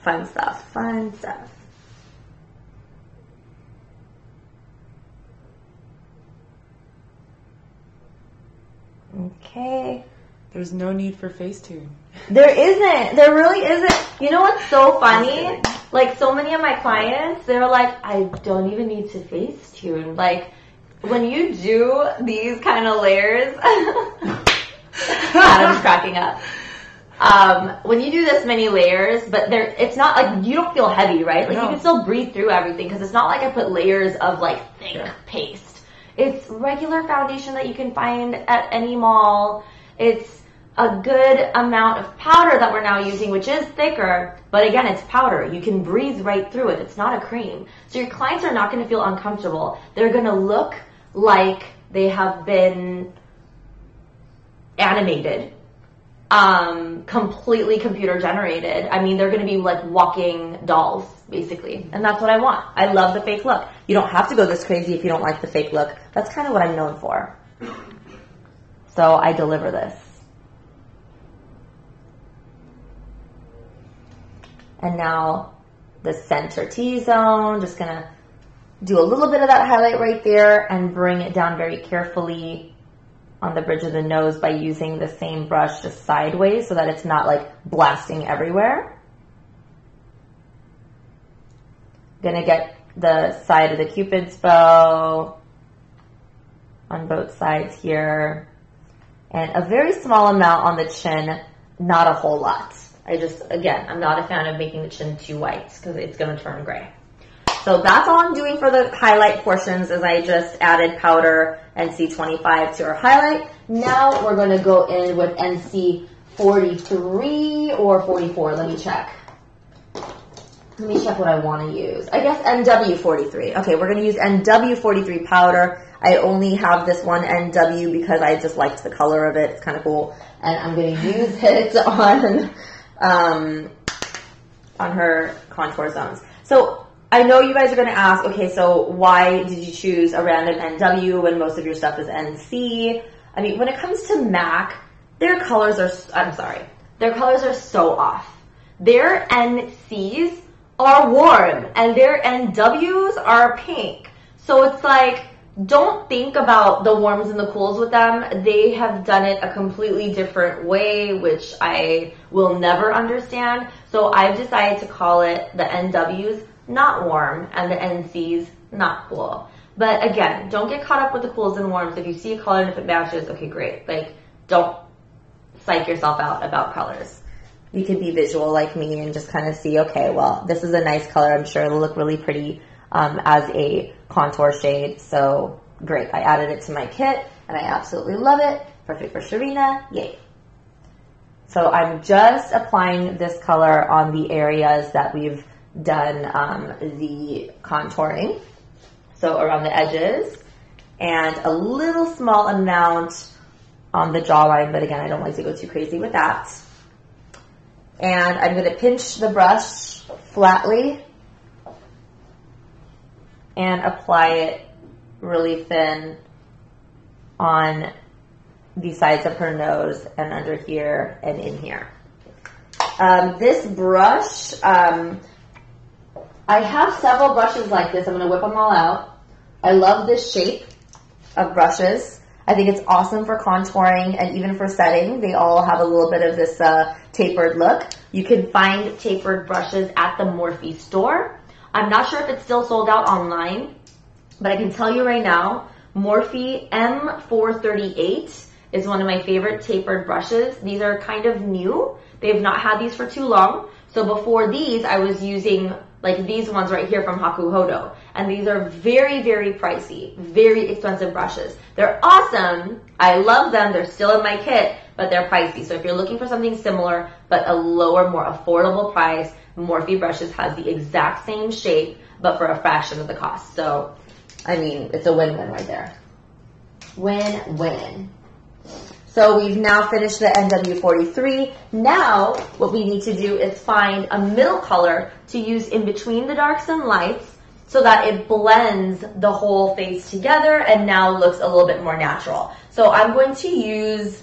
Fun stuff. Fun stuff. Okay. There's no need for Facetune. There isn't. There really isn't. You know what's so funny? Like, so many of my clients, they're like, I don't even need to Facetune. Like, when you do these kind of layers, Adam's cracking up. When you do this many layers, but it's not like, you don't feel heavy, right? Like, no. You can still breathe through everything, because it's not like I put layers of like thick paste. It's regular foundation that you can find at any mall. It's a good amount of powder that we're now using, which is thicker, but again, it's powder. You can breathe right through it. It's not a cream. So your clients are not going to feel uncomfortable. They're going to look like they have been animated, completely computer generated. I mean, they're going to be like walking dolls, basically. And that's what I want. I love the fake look. You don't have to go this crazy if you don't like the fake look. That's kind of what I'm known for. So I deliver this. And now the center T-zone, just going to do a little bit of that highlight right there and bring it down very carefully on the bridge of the nose by using the same brush just sideways so that it's not like blasting everywhere. Gonna get the side of the Cupid's bow on both sides here. And a very small amount on the chin, not a whole lot. Again, I'm not a fan of making the chin too white because it's going to turn gray. So that's all I'm doing for the highlight portions, is I just added powder NC25 to our highlight. Now we're going to go in with NC43 or 44. Let me check. Let me check what I want to use. I guess NW43. Okay, we're going to use NW43 powder. I only have this one NW because I just liked the color of it. It's kind of cool. And I'm going to use it on her contour zones. So I know you guys are going to ask, okay, so why did you choose a random NW when most of your stuff is NC? I mean, when it comes to MAC, their colors are so off. Their NCs are warm and their NWs are pink. So it's like, don't think about the warms and the cools with them. They have done it a completely different way, which I will never understand. So I've decided to call it the NWs not warm and the NCs not cool. But again, don't get caught up with the cools and warms. If you see a color and if it matches, okay, great. Like, don't psych yourself out about colors. You can be visual like me and just kind of see, okay, well, this is a nice color. I'm sure it'll look really pretty as a contour shade. So great. I added it to my kit and I absolutely love it. Perfect for Sharina. Yay. So I'm just applying this color on the areas that we've done the contouring. So around the edges and a little small amount on the jawline. But again, I don't like to go too crazy with that. And I'm going to pinch the brush flatly and apply it really thin on the sides of her nose and under here and in here. This brush, I have several brushes like this. I'm going to whip them all out. I love this shape of brushes. I think it's awesome for contouring and even for setting. They all have a little bit of this tapered look. You can find tapered brushes at the Morphe store. I'm not sure if it's still sold out online, but I can tell you right now, Morphe M438 is one of my favorite tapered brushes. These are kind of new. They've not had these for too long. So before these, I was using like these ones right here from Hakuhodo. And these are very, very pricey, very expensive brushes. They're awesome. I love them. They're still in my kit, but they're pricey. So if you're looking for something similar, but a lower, more affordable price, Morphe brushes has the exact same shape, but for a fraction of the cost. So, I mean, it's a win-win right there. Win-win. So we've now finished the NW43. Now what we need to do is find a middle color to use in between the darks and lights so that it blends the whole face together and now looks a little bit more natural. So I'm going to use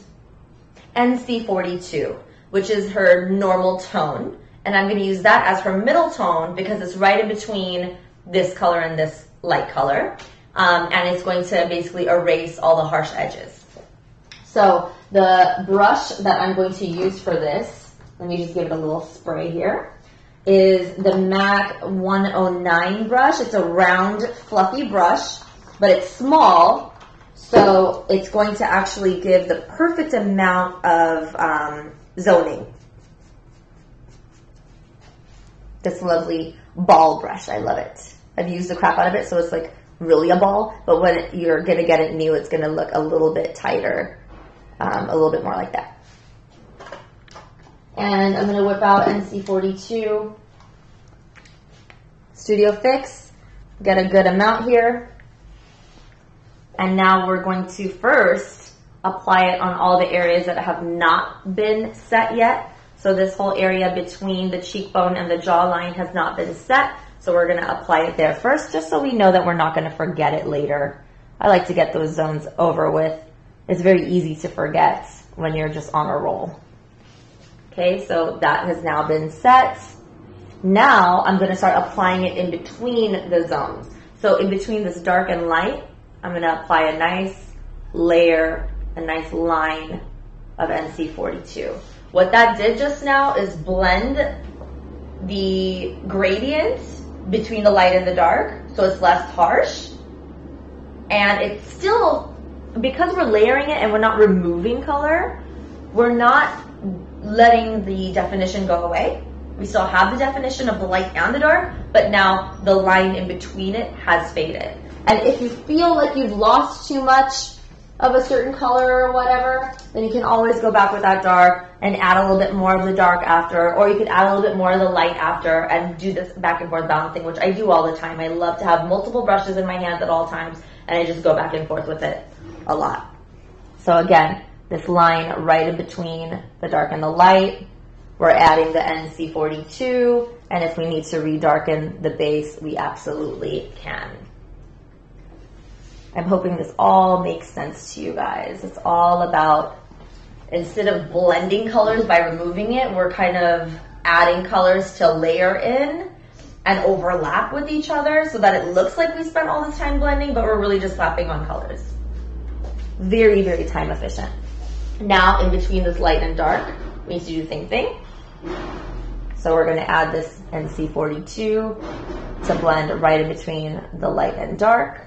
NC42, which is her normal tone. And I'm going to use that as her middle tone because it's right in between this color and this light color. And it's going to basically erase all the harsh edges. So the brush that I'm going to use for this, let me just give it a little spray here, is the MAC 109 brush. It's a round, fluffy brush, but it's small, so it's going to actually give the perfect amount of zoning. This lovely ball brush, I love it. I've used the crap out of it, so it's like really a ball, but when you're going to get it new, it's going to look a little bit tighter. A little bit more like that. And I'm going to whip out NC42 Studio Fix, get a good amount here. And now we're going to first apply it on all the areas that have not been set yet. So this whole area between the cheekbone and the jawline has not been set. So we're going to apply it there first, just so we know that we're not going to forget it later. I like to get those zones over with. It's very easy to forget when you're just on a roll. Okay, so that has now been set. Now I'm going to start applying it in between the zones. So in between this dark and light, I'm going to apply a nice layer, a nice line of NC42. What that did just now is blend the gradient between the light and the dark, so it's less harsh. And it's still, because we're layering it and we're not removing color, we're not letting the definition go away. We still have the definition of the light and the dark, but now the line in between it has faded. And if you feel like you've lost too much of a certain color or whatever, then you can always go back with that dark and add a little bit more of the dark after, or you could add a little bit more of the light after and do this back and forth balancing, which I do all the time. I love to have multiple brushes in my hands at all times and I just go back and forth with it a lot. So again, this line right in between the dark and the light, we're adding the NC42, and if we need to redarken the base, we absolutely can. I'm hoping this all makes sense to you guys. It's all about, instead of blending colors by removing it, we're kind of adding colors to layer in and overlap with each other so that it looks like we spent all this time blending, but we're really just slapping on colors. Very, very time efficient. Now, in between this light and dark, we need to do the same thing. So we're going to add this NC42 to blend right in between the light and dark.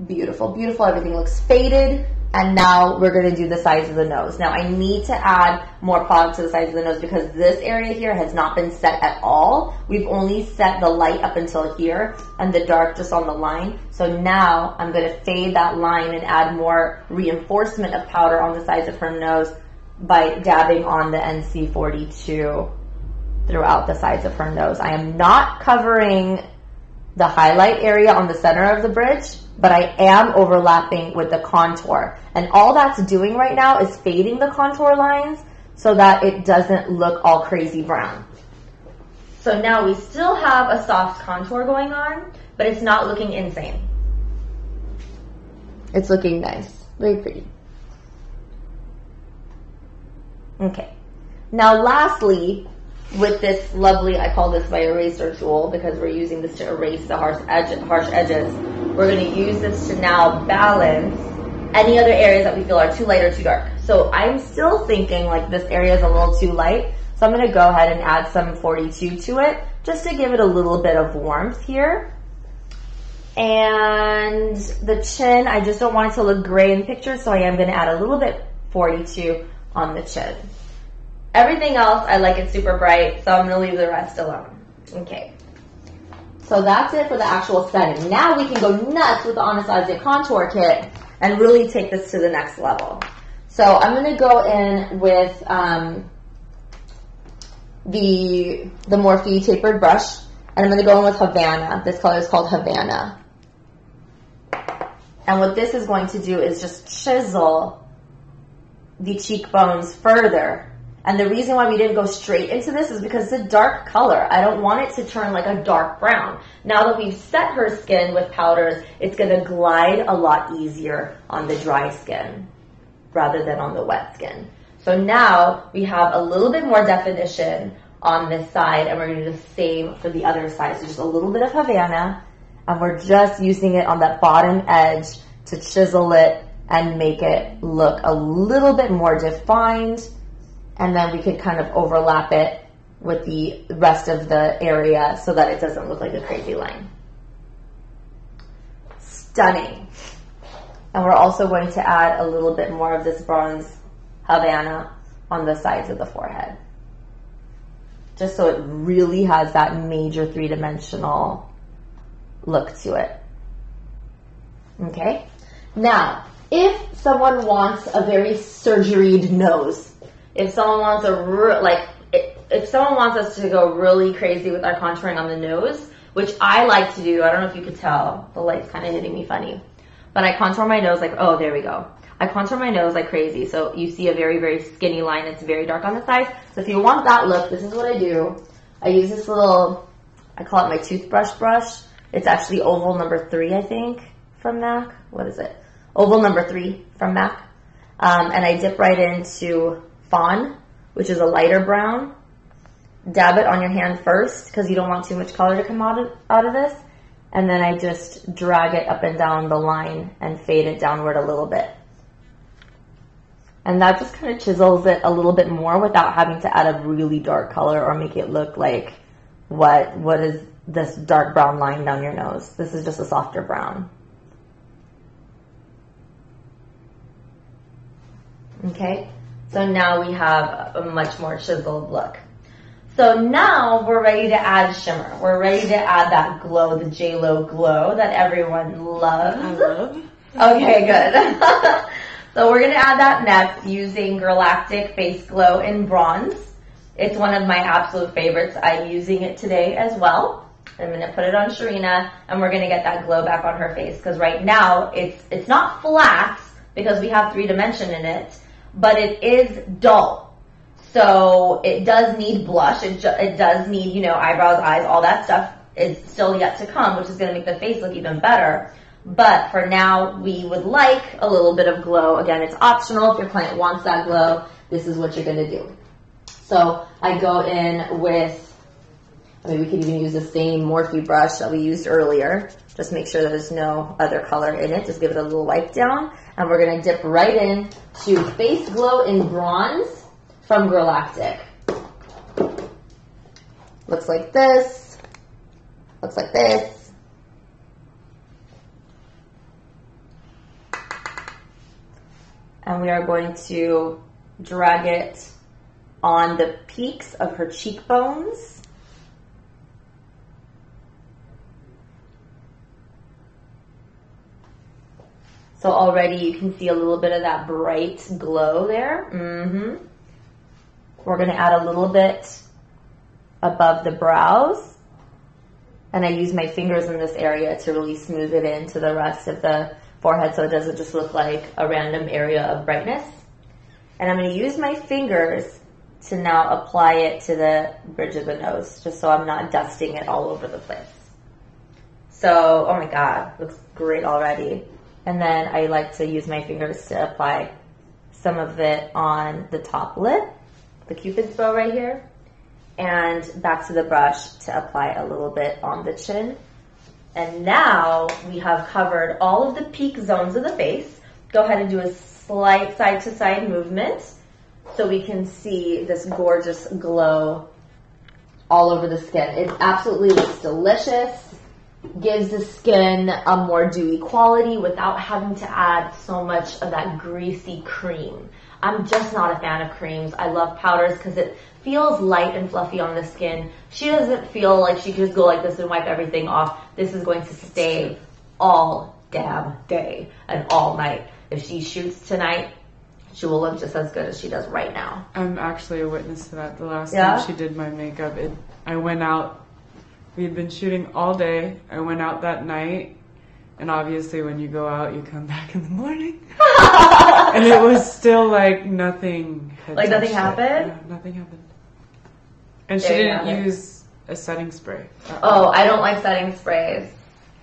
Beautiful, beautiful. Everything looks faded. And now we're going to do the size of the nose. Now I need to add more product to the size of the nose because this area here has not been set at all. We've only set the light up until here and the dark just on the line. So now I'm going to fade that line and add more reinforcement of powder on the sides of her nose by dabbing on the NC42 throughout the sides of her nose. I am not covering the highlight area on the center of the bridge, but I am overlapping with the contour. And all that's doing right now is fading the contour lines so that it doesn't look all crazy brown. So now we still have a soft contour going on, but it's not looking insane. It's looking nice, very pretty. Okay, now lastly, with this lovely, I call this my eraser tool because we're using this to erase the harsh edges. We're going to use this to now balance any other areas that we feel are too light or too dark. So I'm still thinking like this area is a little too light. So I'm going to go ahead and add some 42 to it just to give it a little bit of warmth here. And the chin, I just don't want it to look gray in pictures, so I am going to add a little bit 42 on the chin. Everything else, I like it super bright, so I'm going to leave the rest alone. Okay. So that's it for the actual setting. Now we can go nuts with the Anastasia Contour Kit and really take this to the next level. So I'm going to go in with the Morphe tapered brush, and I'm going to go in with Havana. This color is called Havana. And what this is going to do is just chisel the cheekbones further. And the reason why we didn't go straight into this is because it's a dark color. I don't want it to turn like a dark brown. Now that we've set her skin with powders, it's going to glide a lot easier on the dry skin rather than on the wet skin. So now we have a little bit more definition on this side, and we're going to do the same for the other side. So just a little bit of Havana, and we're just using it on that bottom edge to chisel it and make it look a little bit more defined. And then we could kind of overlap it with the rest of the area so that it doesn't look like a crazy line. Stunning. And we're also going to add a little bit more of this bronze Havana on the sides of the forehead, just so it really has that major three-dimensional look to it. Okay? Now, if someone wants a very surgeried nose, if someone wants if someone wants us to go really crazy with our contouring on the nose, which I like to do, I don't know if you could tell, the light's kind of hitting me funny, but I contour my nose like, oh, there we go. I contour my nose like crazy, so you see a very, very skinny line that's very dark on the side. So if you want that look, this is what I do. I use this little, I call it my toothbrush brush. It's actually oval number 3, I think, from MAC. What is it? Oval number 3 from MAC. And I dip right into Fawn, which is a lighter brown. Dab it on your hand first because you don't want too much color to come out of this. And then I just drag it up and down the line and fade it downward a little bit. And that just kind of chisels it a little bit more without having to add a really dark color or make it look like what is this dark brown line down your nose. This is just a softer brown. Okay, so now we have a much more chiseled look. So now we're ready to add shimmer. We're ready to add that glow, the J-Lo glow that everyone loves. I love. Okay, good. So we're going to add that next using Galactic Face Glow in bronze. It's one of my absolute favorites. I'm using it today as well. I'm going to put it on Sharina, and we're going to get that glow back on her face. Because right now, it's not flat because we have 3-dimension in it, but it is dull. So it does need blush. It does need, you know, eyebrows, eyes, all that stuff is still yet to come, which is going to make the face look even better. But for now, we would like a little bit of glow. Again, it's optional. If your client wants that glow, this is what you're going to do. So I go in with, I mean, we could even use the same Morphe brush that we used earlier. Just make sure there's no other color in it. Just give it a little wipe down. And we're going to dip right in to Face Glow in Bronze from Galactic. Looks like this. Looks like this. And we are going to drag it on the peaks of her cheekbones. So already you can see a little bit of that bright glow there. We're going to add a little bit above the brows. And I use my fingers in this area to really smooth it into the rest of the forehead so it doesn't just look like a random area of brightness. And I'm going to use my fingers to now apply it to the bridge of the nose, just so I'm not dusting it all over the place. So, oh my God, looks great already. And then I like to use my fingers to apply some of it on the top lip, the Cupid's bow right here, and back to the brush to apply a little bit on the chin. And now we have covered all of the peak zones of the face. Go ahead and do a slight side-to-side movement so we can see this gorgeous glow all over the skin. It absolutely looks delicious. Gives the skin a more dewy quality without having to add so much of that greasy cream. I'm just not a fan of creams. I love powders because it feels light and fluffy on the skin. She doesn't feel like she can just go like this and wipe everything off. This is going to stay all damn day and all night. If she shoots tonight, she will look just as good as she does right now. I'm actually a witness to that. The last time she did my makeup, I went out. We had been shooting all day. I went out that night, and obviously when you go out, you come back in the morning. And it was still like nothing had Like nothing touched happened? it. Yeah, nothing happened. And she didn't use a setting spray. Oh, I don't like setting sprays.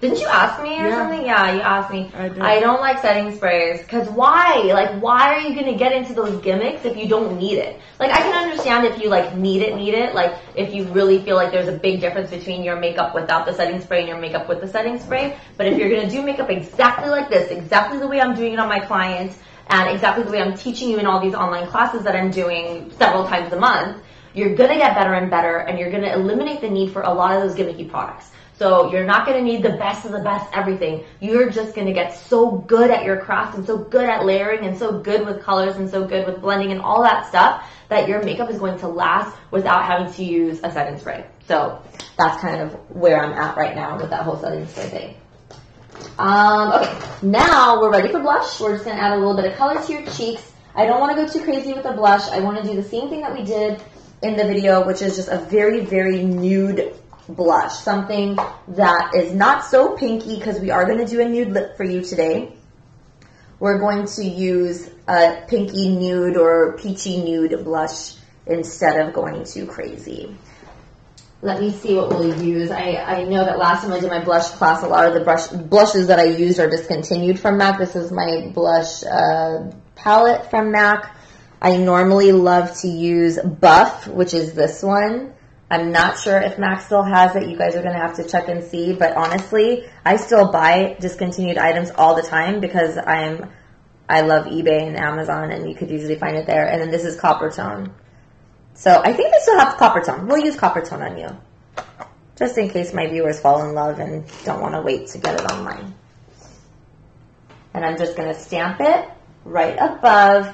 Didn't you ask me or something? Yeah, you asked me. I did. I don't like setting sprays. Because why? Like, why are you going to get into those gimmicks if you don't need it? Like, I can understand if you, like, need it. Like, if you really feel like there's a big difference between your makeup without the setting spray and your makeup with the setting spray. But if you're going to do makeup exactly like this, exactly the way I'm doing it on my clients, and exactly the way I'm teaching you in all these online classes that I'm doing several times a month, you're going to get better and better, and you're going to eliminate the need for a lot of those gimmicky products. So you're not going to need the best of the best everything. You're just going to get so good at your craft and so good at layering and so good with colors and so good with blending and all that stuff that your makeup is going to last without having to use a setting spray. So that's kind of where I'm at right now with that whole setting spray thing. Okay, now we're ready for blush. We're just going to add a little bit of color to your cheeks. I don't want to go too crazy with the blush. I want to do the same thing that we did in the video, which is just a very, very nude blush, something that is not so pinky because we are going to do a nude lip for you today. We're going to use a pinky nude or peachy nude blush instead of going too crazy. Let me see what we'll use. I know that last time I did my blush class, a lot of the blushes that I used are discontinued from MAC. This is my blush palette from MAC. I normally love to use Buff, which is this one. I'm not sure if MAC still has it. You guys are going to have to check and see. But honestly, I still buy discontinued items all the time because I love eBay and Amazon, and you could usually find it there. And then this is Copper Tone. So I think they still have Copper Tone. We'll use Copper Tone on you, just in case my viewers fall in love and don't want to wait to get it online. And I'm just going to stamp it right above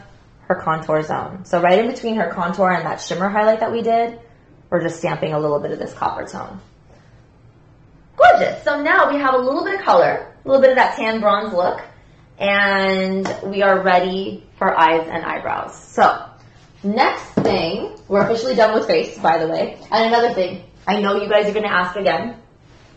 her contour zone. So right in between her contour and that shimmer highlight that we did, we're just stamping a little bit of this Copper Tone. Gorgeous. So now we have a little bit of color, a little bit of that tan bronze look, and we are ready for eyes and eyebrows. So next thing, we're officially done with face, by the way. And another thing, I know you guys are going to ask again,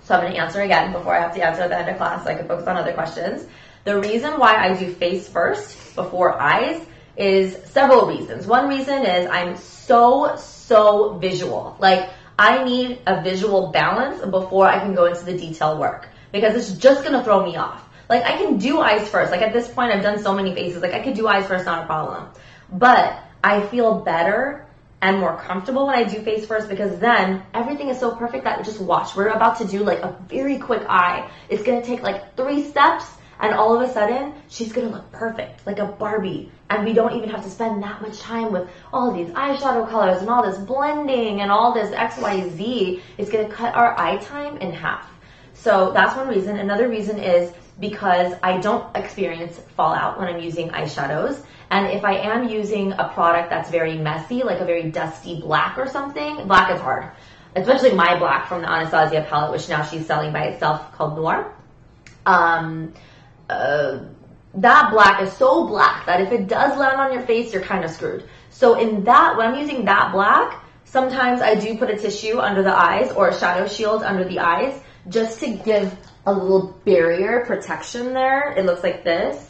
So I'm going to answer again before I have to answer at the end of class so I can focus on other questions. The reason why I do face first before eyes is several reasons. One reason is I'm so visual. Like, I need a visual balance before I can go into the detail work because it's just going to throw me off. Like, I can do eyes first. Like, at this point, I've done so many faces. Like, I could do eyes first, not a problem. But I feel better and more comfortable when I do face first because then everything is so perfect that just watch. We're about to do like a very quick eye. It's going to take like 3 steps and all of a sudden she's going to look perfect, like a Barbie. And we don't even have to spend that much time with all of these eyeshadow colors and all this blending and all this XYZ. It's going to cut our eye time in half. So that's one reason. Another reason is because I don't experience fallout when I'm using eyeshadows. And if I am using a product that's very messy, like a very dusty black or something, black is hard. Especially my black from the Anastasia palette, which now she's selling by itself called Noir. That black is so black that if it does land on your face, you're kind of screwed. So in that, when I'm using that black, sometimes I do put a tissue under the eyes or a shadow shield under the eyes just to give a little barrier protection there. It looks like this.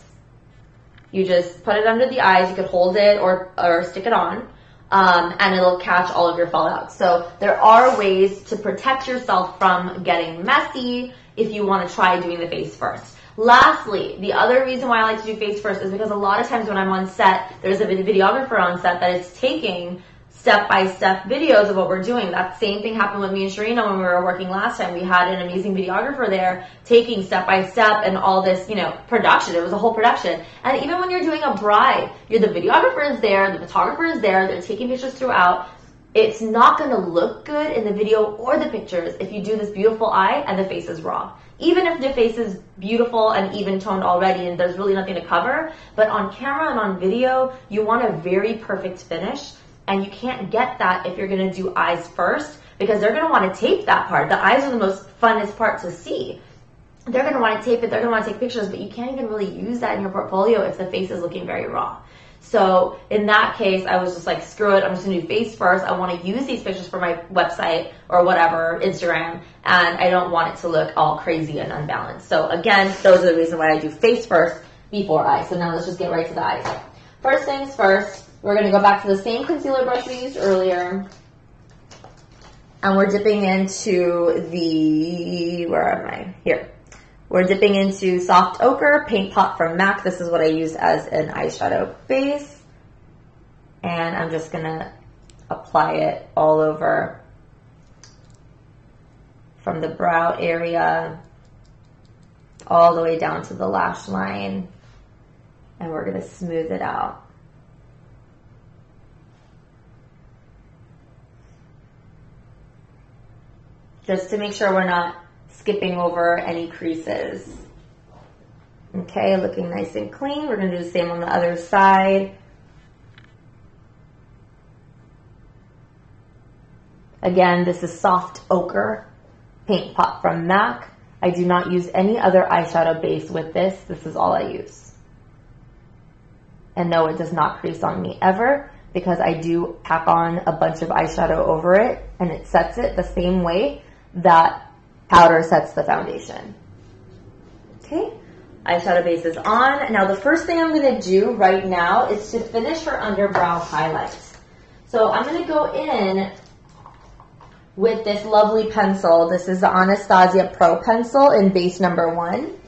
You just put it under the eyes. You could hold it or stick it on, and it'll catch all of your fallout. So there are ways to protect yourself from getting messy if you want to try doing the face first. Lastly, the other reason why I like to do face first is because a lot of times when I'm on set, there's a videographer on set that is taking step-by-step videos of what we're doing. That same thing happened with me and Sharina when we were working last time. We had an amazing videographer there taking step-by-step and all this, production. It was a whole production. And even when you're doing a bride, the videographer is there, the photographer is there, they're taking pictures throughout. It's not going to look good in the video or the pictures if you do this beautiful eye and the face is raw. Even if the face is beautiful and even toned already and there's really nothing to cover, but on camera and on video, you want a very perfect finish. And you can't get that if you're going to do eyes first because they're going to want to tape that part. The eyes are the most funnest part to see. They're going to want to tape it. They're going to want to take pictures, but you can't even really use that in your portfolio if the face is looking very raw. So in that case, I was just like, screw it. I'm just going to do face first. I want to use these pictures for my website or whatever, Instagram, and I don't want it to look all crazy and unbalanced. So again, those are the reasons why I do face first before eyes. So now let's just get right to the eyes. First things first. We're going to go back to the same concealer brush we used earlier. And we're dipping into where am I? Here. We're dipping into Soft Ochre Paint Pot from MAC. This is what I use as an eyeshadow base. And I'm just going to apply it all over from the brow area all the way down to the lash line. And we're going to smooth it out. Just to make sure we're not skipping over any creases. Okay, looking nice and clean. We're going to do the same on the other side. Again, this is Soft Ochre Paint Pot from MAC. I do not use any other eyeshadow base with this. This is all I use. And no, it does not crease on me ever because I do pack on a bunch of eyeshadow over it and it sets it the same way that powder sets the foundation. Okay, eyeshadow base is on. Now the first thing I'm going to do right now is to finish her underbrow highlights. So I'm going to go in with this lovely pencil. This is the Anastasia Pro Pencil in base number 1.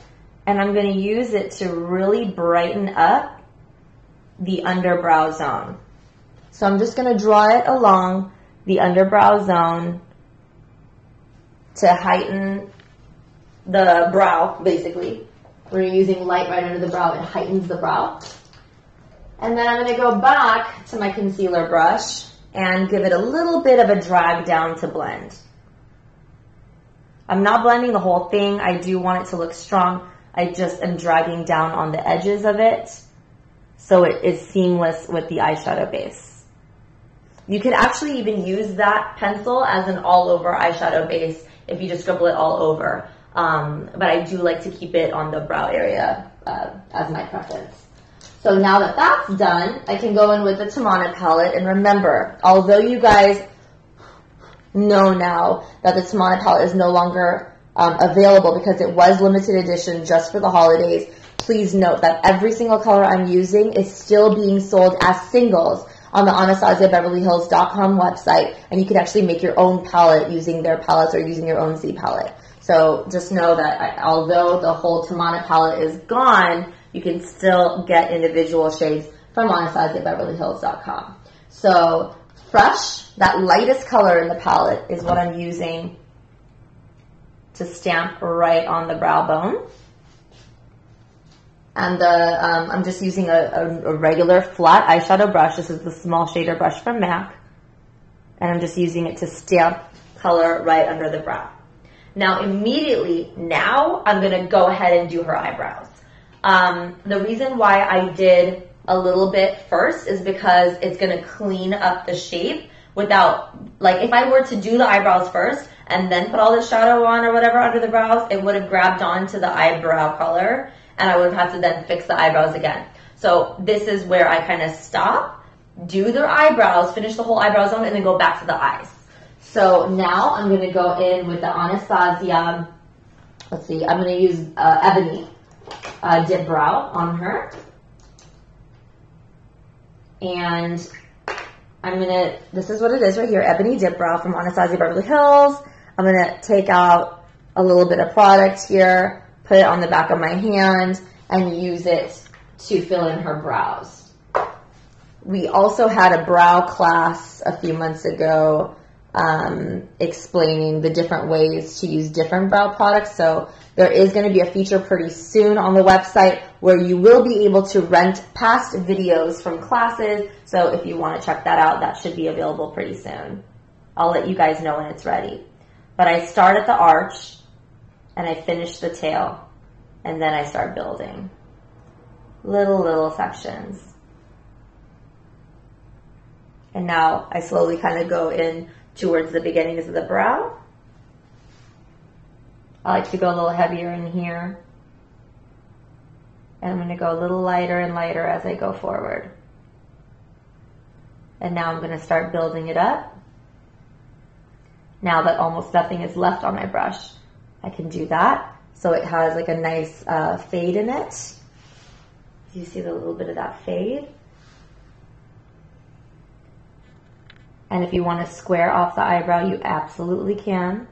And I'm going to use it to really brighten up the underbrow zone. So I'm just going to draw it along the underbrow zone to heighten the brow, basically. We're using light right under the brow. It heightens the brow. And then I'm going to go back to my concealer brush and give it a little bit of a drag down to blend. I'm not blending the whole thing. I do want it to look strong. I just am dragging down on the edges of it so it is seamless with the eyeshadow base. You could actually even use that pencil as an all-over eyeshadow base if you just scribble it all over. But I do like to keep it on the brow area as my preference. So now that that's done, I can go in with the Tamana palette. And remember, although you guys know now that the Tamana palette is no longer available because it was limited edition just for the holidays. Please note that every single color I'm using is still being sold as singles on the AnastasiaBeverlyHills.com website, and you can actually make your own palette using their palettes or using your own Z palette. So just know that although the whole Tamana palette is gone, you can still get individual shades from AnastasiaBeverlyHills.com. So Fresh, that lightest color in the palette, is what I'm using to stamp right on the brow bone. And I'm just using a regular flat eyeshadow brush. This is the small shader brush from MAC. And I'm just using it to stamp color right under the brow. Now, immediately, now I'm going to go ahead and do her eyebrows. The reason why I did a little bit first is because it's going to clean up the shape without, like, if I were to do the eyebrows first and then put all the shadow on or whatever under the brows, it would have grabbed onto the eyebrow color, and I would have to then fix the eyebrows again. So this is where I kind of stop, do their eyebrows, finish the whole eyebrows on, and then go back to the eyes. So now I'm going to go in with the Anastasia, let's see, I'm going to use Ebony Dip Brow on her. And I'm going to, this is what it is right here, Ebony Dip Brow from Anastasia Beverly Hills. I'm going to take out a little bit of product here, put it on the back of my hand, and use it to fill in her brows. We also had a brow class a few months ago explaining the different ways to use different brow products. So there is going to be a feature pretty soon on the website where you will be able to rent past videos from classes. So if you want to check that out, that should be available pretty soon. I'll let you guys know when it's ready. But I start at the arch and I finish the tail, and then I start building little sections. And now I slowly kind of go in towards the beginnings of the brow. I like to go a little heavier in here. And I'm going to go a little lighter and lighter as I go forward. And now I'm going to start building it up. Now that almost nothing is left on my brush, I can do that. So it has like a nice fade in it. You see the little bit of that fade? And if you want to square off the eyebrow, you absolutely can.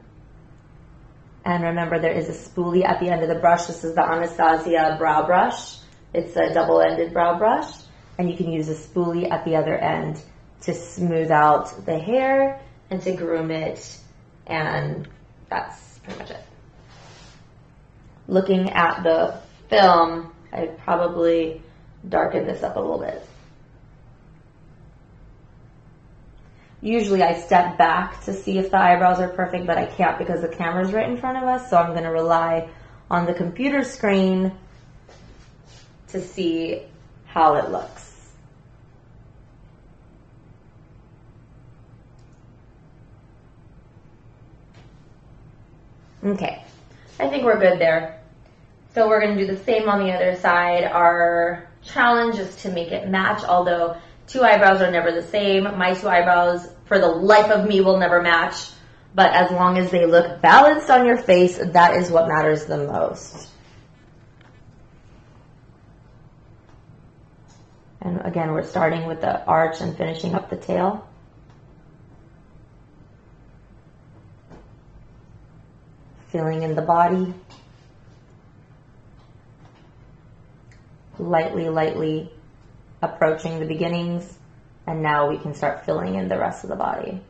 And remember, there is a spoolie at the end of the brush. This is the Anastasia brow brush. It's a double-ended brow brush. And you can use a spoolie at the other end to smooth out the hair and to groom it. And that's pretty much it. Looking at the film, I'd probably darken this up a little bit. Usually I step back to see if the eyebrows are perfect, but I can't because the camera's right in front of us, so I'm going to rely on the computer screen to see how it looks. Okay, I think we're good there. So we're going to do the same on the other side. Our challenge is to make it match, although two eyebrows are never the same. My two eyebrows, for the life of me, will never match. But as long as they look balanced on your face, that is what matters the most. And again, we're starting with the arch and finishing up the tail. Filling in the body. Lightly approaching the beginnings, and now we can start filling in the rest of the body.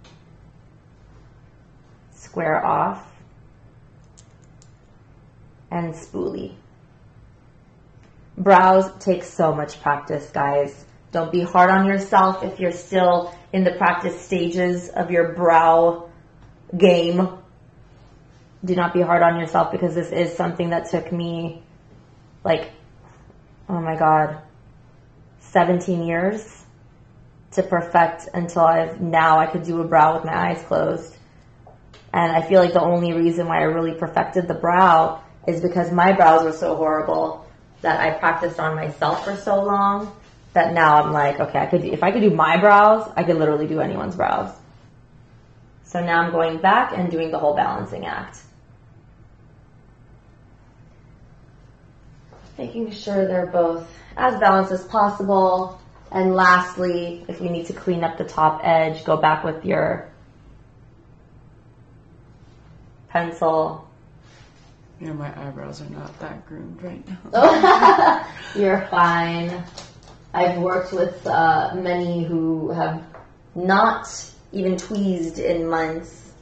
Square off and spoolie. Brows take so much practice, guys. Don't be hard on yourself if you're still in the practice stages of your brow game. Do not be hard on yourself, because this is something that took me, like, oh my God, 17 years to perfect until now I could do a brow with my eyes closed. And I feel like the only reason why I really perfected the brow is because my brows were so horrible that I practiced on myself for so long that now I'm like, okay, if I could do my brows, I could literally do anyone's brows. So now I'm going back and doing the whole balancing act. Making sure they're both as balanced as possible. And lastly, if we need to clean up the top edge, go back with your pencil. Yeah, my eyebrows are not that groomed right now. Oh, you're fine. I've worked with many who have not even tweezed in months,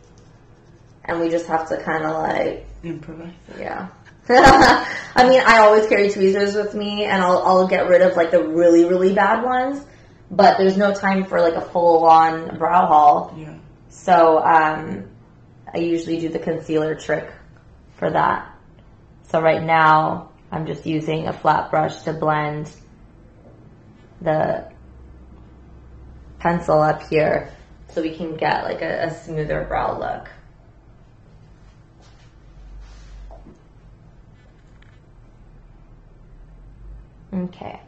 and we just have to kind of like improvise. Yeah. I mean, I always carry tweezers with me, and I'll get rid of like the really, really bad ones, but there's no time for like a full-on brow haul. Yeah. So I usually do the concealer trick for that. So right now, I'm just using a flat brush to blend the pencil up here so we can get like a smoother brow look. Okay.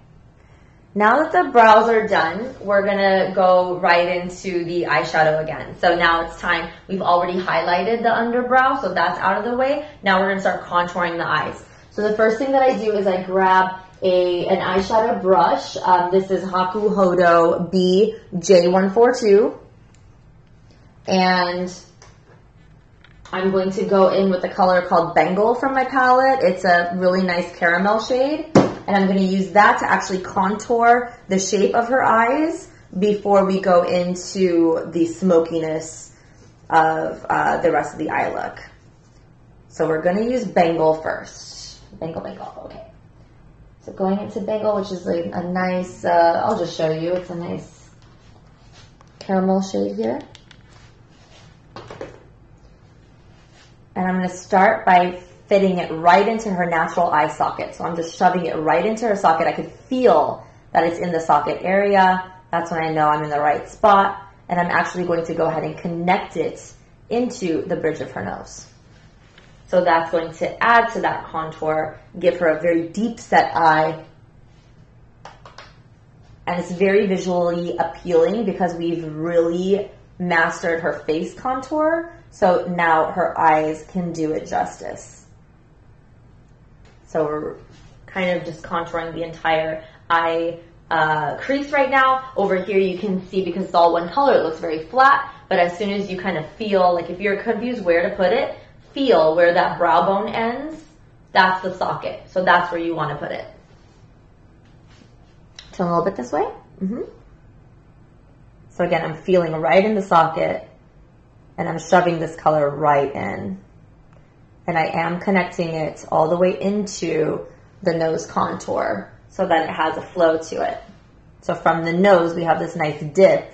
Now that the brows are done, we're gonna go right into the eyeshadow again. So now it's time. We've already highlighted the underbrow, so that's out of the way. Now we're gonna start contouring the eyes. So the first thing that I do is I grab an eyeshadow brush. This is Haku Hodo BJ142. And I'm going to go in with a color called Bengal from my palette. It's a really nice caramel shade. And I'm going to use that to actually contour the shape of her eyes before we go into the smokiness of the rest of the eye look. So we're going to use Bengal first. Bengal, okay. So going into Bengal, which is like a nice, I'll just show you, it's a nice caramel shade here. And I'm going to start by fitting it right into her natural eye socket. So I'm just shoving it right into her socket. I could feel that it's in the socket area. That's when I know I'm in the right spot. And I'm actually going to go ahead and connect it into the bridge of her nose. So that's going to add to that contour, give her a very deep set eye. And it's very visually appealing because we've really mastered her face contour. So now her eyes can do it justice. So we're kind of just contouring the entire eye crease right now. Over here you can see, because it's all one color, it looks very flat. But as soon as you kind of feel, like if you're confused where to put it, feel where that brow bone ends. That's the socket. So that's where you want to put it. Turn a little bit this way. So again, I'm feeling right in the socket, and I'm shoving this color right in. And I am connecting it all the way into the nose contour so that it has a flow to it. So from the nose, we have this nice dip,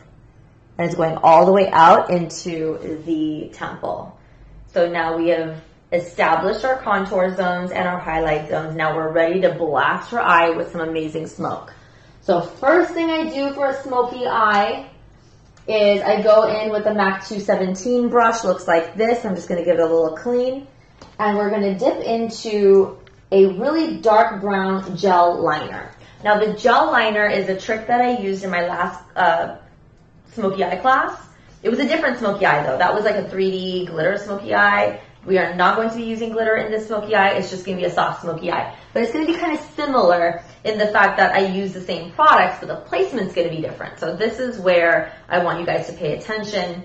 and it's going all the way out into the temple. So now we have established our contour zones and our highlight zones. Now we're ready to blast her eye with some amazing smoke. So first thing I do for a smoky eye is I go in with the MAC 217 brush. Looks like this. I'm just going to give it a little clean. And we're going to dip into a really dark brown gel liner. Now the gel liner is a trick that I used in my last smoky eye class. It was a different smoky eye though. That was like a 3D glitter smoky eye. We are not going to be using glitter in this smoky eye. It's just going to be a soft smoky eye. But it's going to be kind of similar in the fact that I use the same products, but the placement's going to be different. So this is where I want you guys to pay attention.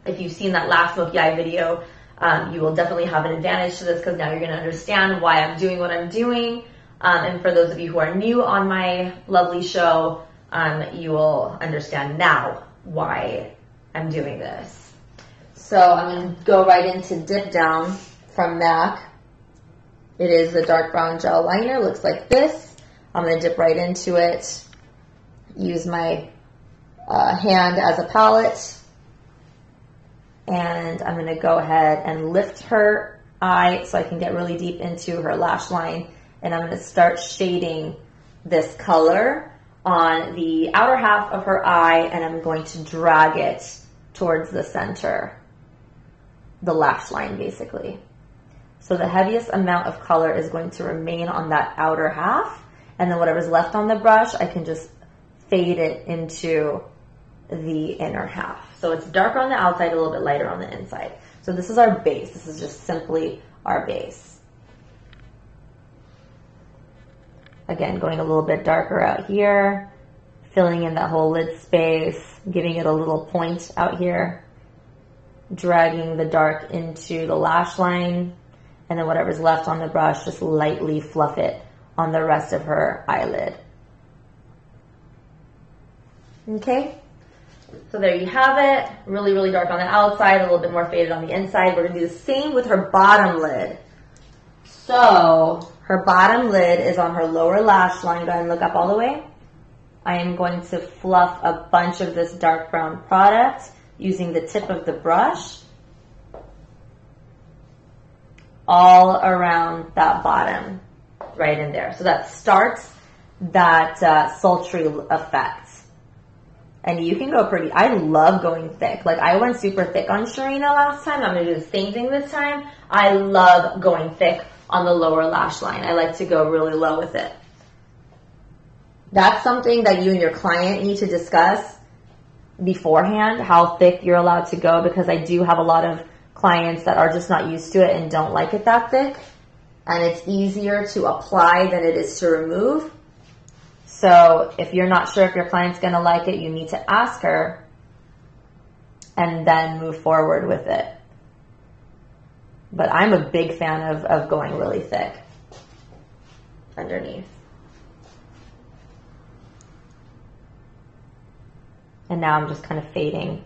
If you've seen that last smoky eye video, you will definitely have an advantage to this because now you're going to understand why I'm doing what I'm doing. And for those of you who are new on my lovely show, you will understand now why I'm doing this. So I'm going to go right into Dip Down from MAC. It is the dark brown gel liner. Looks like this. I'm going to dip right into it. Use my hand as a palette. And I'm going to go ahead and lift her eye so I can get really deep into her lash line. And I'm going to start shading this color on the outer half of her eye, and I'm going to drag it towards the center, the lash line basically. So the heaviest amount of color is going to remain on that outer half, and then whatever's left on the brush, I can just fade it into the inner half. So it's darker on the outside, a little bit lighter on the inside. So this is our base. This is just simply our base. Again, going a little bit darker out here, filling in that whole lid space, giving it a little point out here, dragging the dark into the lash line, and then whatever's left on the brush, just lightly fluff it on the rest of her eyelid. Okay, so there you have it. Really, really dark on the outside, a little bit more faded on the inside. We're going to do the same with her bottom lid. So her bottom lid is on her lower lash line. Go ahead and look up all the way. I am going to fluff a bunch of this dark brown product using the tip of the brush all around that bottom, right in there. So that starts that sultry effect. And you can go pretty, I love going thick. Like I went super thick on Sharina last time. I'm going to do the same thing this time. I love going thick on the lower lash line. I like to go really low with it. That's something that you and your client need to discuss beforehand, how thick you're allowed to go, because I do have a lot of clients that are just not used to it and don't like it that thick. And it's easier to apply than it is to remove. So if you're not sure if your client's going to like it, you need to ask her and then move forward with it. But I'm a big fan of going really thick underneath. And now I'm just kind of fading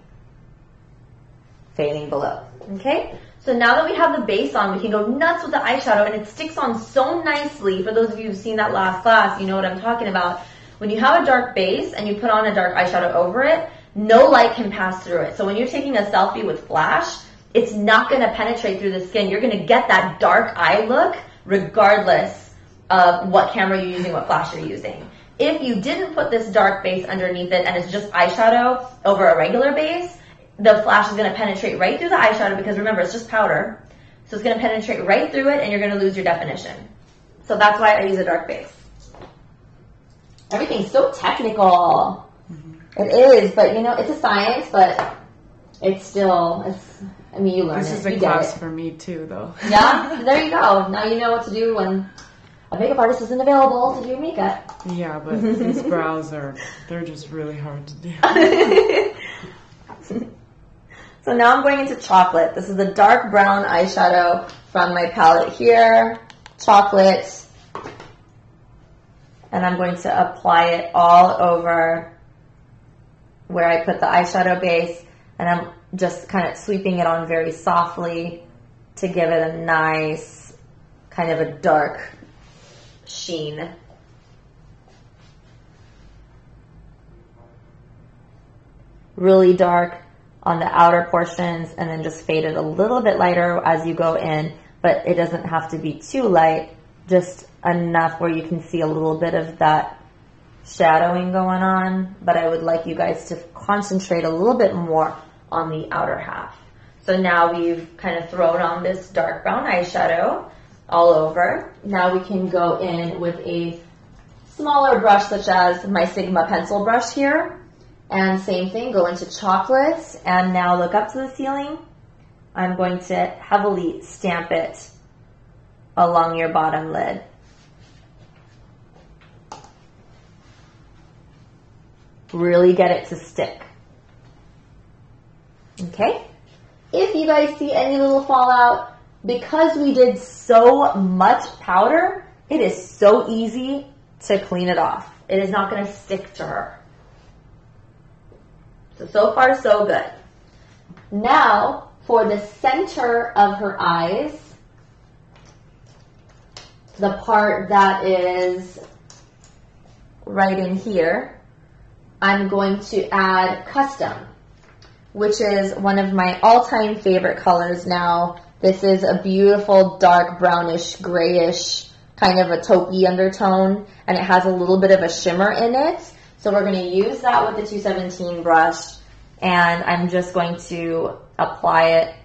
below. Okay? So now that we have the base on, we can go nuts with the eyeshadow, and it sticks on so nicely. For those of you who've seen that last class, you know what I'm talking about. When you have a dark base and you put on a dark eyeshadow over it, no light can pass through it. So when you're taking a selfie with flash, it's not going to penetrate through the skin. You're going to get that dark eye look regardless of what camera you're using, what flash you're using. If you didn't put this dark base underneath it and it's just eyeshadow over a regular base, the flash is going to penetrate right through the eyeshadow, because remember, it's just powder. So it's going to penetrate right through it and you're going to lose your definition. So that's why I use a dark base. Everything's so technical. Mm-hmm. It is, but you know, it's a science, but it's still, I mean, you learn this it. This is a class for me too, though. Yeah? There you go. Now you know what to do when a makeup artist isn't available to do makeup. Yeah, but these brows they're just really hard to do. So now I'm going into chocolate. This is the dark brown eyeshadow from my palette here. Chocolate. And I'm going to apply it all over where I put the eyeshadow base. And I'm just kind of sweeping it on very softly to give it a nice kind of a dark sheen. Really dark on the outer portions, and then just fade it a little bit lighter as you go in, but it doesn't have to be too light, just enough where you can see a little bit of that shadowing going on. But I would like you guys to concentrate a little bit more on the outer half. So now we've kind of thrown on this dark brown eyeshadow all over. Now we can go in with a smaller brush, such as my Sigma pencil brush here. And same thing, go into chocolate, and now look up to the ceiling. I'm going to heavily stamp it along your bottom lid. Really get it to stick. Okay? If you guys see any little fallout, because we did so much powder, it is so easy to clean it off. It is not going to stick to her. So far, so good. Now, for the center of her eyes, the part that is right in here, I'm going to add Custom, which is one of my all-time favorite colors now. This is a beautiful dark brownish, grayish, kind of a taupey undertone, and it has a little bit of a shimmer in it. So we're going to use that with the 217 brush, and I'm just going to apply it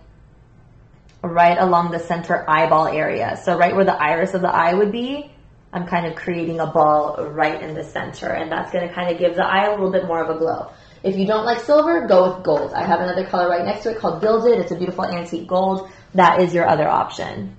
right along the center eyeball area. So right where the iris of the eye would be, I'm kind of creating a ball right in the center, and that's going to kind of give the eye a little bit more of a glow. If you don't like silver, go with gold. I have another color right next to it called Gilded. It's a beautiful antique gold. That is your other option.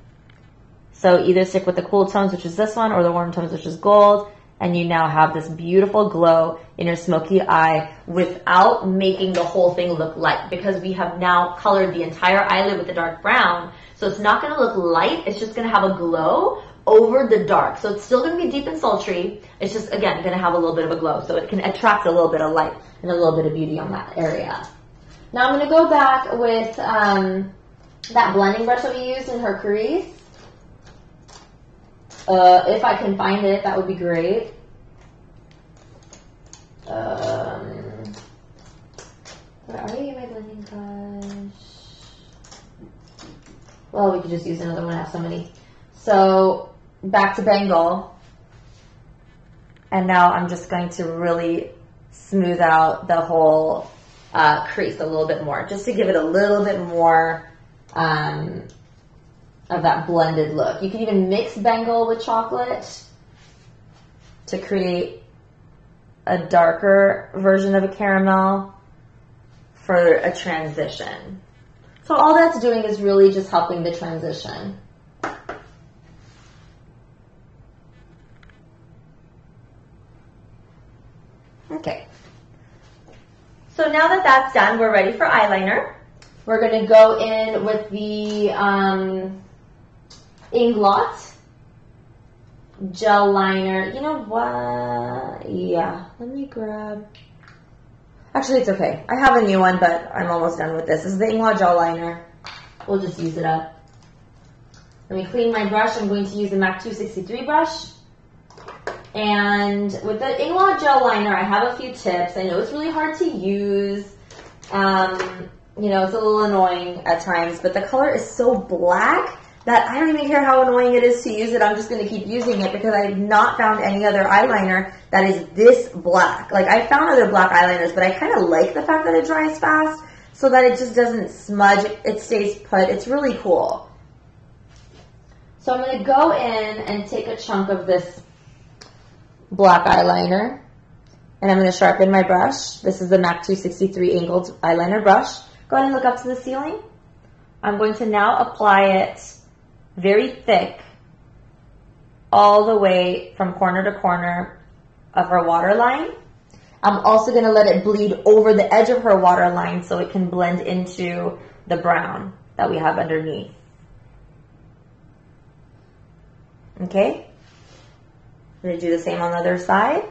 So either stick with the cool tones, which is this one, or the warm tones, which is gold, and you now have this beautiful glow in your smoky eye without making the whole thing look light, because we have now colored the entire eyelid with the dark brown. So it's not going to look light, it's just going to have a glow over the dark. So it's still going to be deep and sultry. It's just, again, going to have a little bit of a glow. So it can attract a little bit of light and a little bit of beauty on that area. Now I'm going to go back with that blending brush that we used in her crease. If I can find it, that would be great. Where are you, my blending brush? Well, we could just use another one. I have so many. So back to Bengal. And now I'm just going to really smooth out the whole crease a little bit more, just to give it a little bit more of that blended look. You can even mix Bengal with chocolate to create a darker version of a caramel for a transition. So all that's doing is really just helping the transition. Okay. So now that that's done, we're ready for eyeliner. We're going to go in with the Inglot gel liner. You know what? Yeah, let me grab. Actually, it's okay. I have a new one, but I'm almost done with this. This is the Inglot gel liner. We'll just use it up. Let me clean my brush. I'm going to use the MAC 263 brush. And with the Inglot gel liner, I have a few tips. I know it's really hard to use. You know, it's a little annoying at times, but the color is so black that I don't even care how annoying it is to use it. I'm just going to keep using it because I have not found any other eyeliner that is this black. Like, I found other black eyeliners, but I kind of like the fact that it dries fast so that it just doesn't smudge. It stays put. It's really cool. So I'm going to go in and take a chunk of this black eyeliner, and I'm going to sharpen my brush. This is the MAC 263 angled eyeliner brush. Go ahead and look up to the ceiling. I'm going to now apply it very thick all the way from corner to corner of her waterline. I'm also going to let it bleed over the edge of her waterline so it can blend into the brown that we have underneath. Okay? I'm going to do the same on the other side.